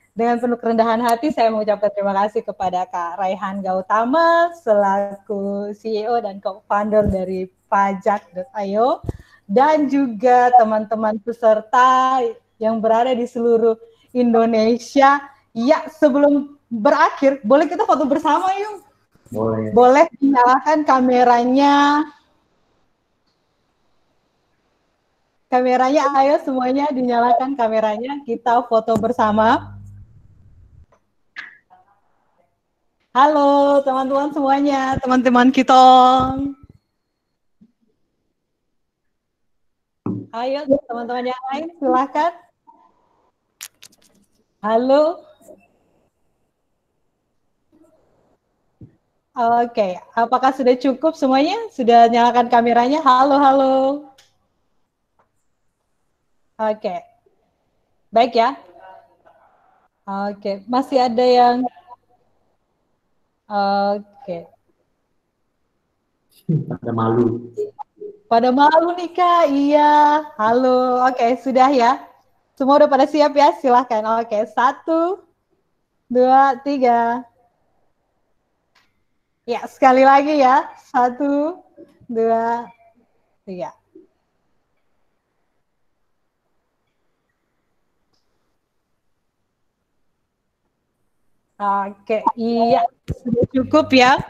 Speaker 1: Dengan penuh kerendahan hati saya mengucapkan terima kasih kepada Kak Raihan Gautama selaku CEO dan co-founder dari Pajak.io dan juga teman-teman peserta yang berada di seluruh Indonesia. Ya, sebelum berakhir, boleh kita foto bersama yuk?
Speaker 2: Boleh.
Speaker 1: Boleh dinyalakan kameranya. Kameranya, ayo semuanya dinyalakan kameranya. Kita foto bersama. Halo teman-teman semuanya, teman-teman kita. Ayo teman-teman yang lain, silakan. Halo. Oke, apakah sudah cukup semuanya? Sudah nyalakan kameranya? Halo, halo. Oke, baik ya. Oke, masih ada yang... Oke.
Speaker 2: Pada malu.
Speaker 1: Pada malu nih Kak, iya. Halo, oke sudah ya. Semua udah pada siap ya, silahkan. Oke, 1, 2, 3. Ya, sekali lagi ya. 1, 2, 3. Oke, iya. Sudah cukup ya.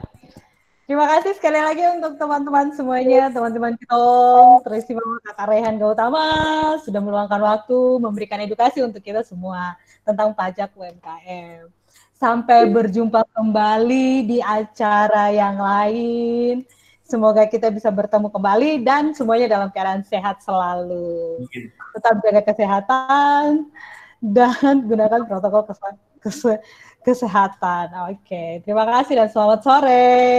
Speaker 1: Terima kasih sekali lagi untuk teman-teman semuanya, teman-teman Kitong, terutama Kakak Rehan Gautama, sudah meluangkan waktu memberikan edukasi untuk kita semua tentang pajak UMKM. Sampai berjumpa kembali di acara yang lain. Semoga kita bisa bertemu kembali dan semuanya dalam keadaan sehat selalu. Tetap jaga kesehatan dan gunakan protokol kesehatan. Oke, terima kasih dan selamat sore.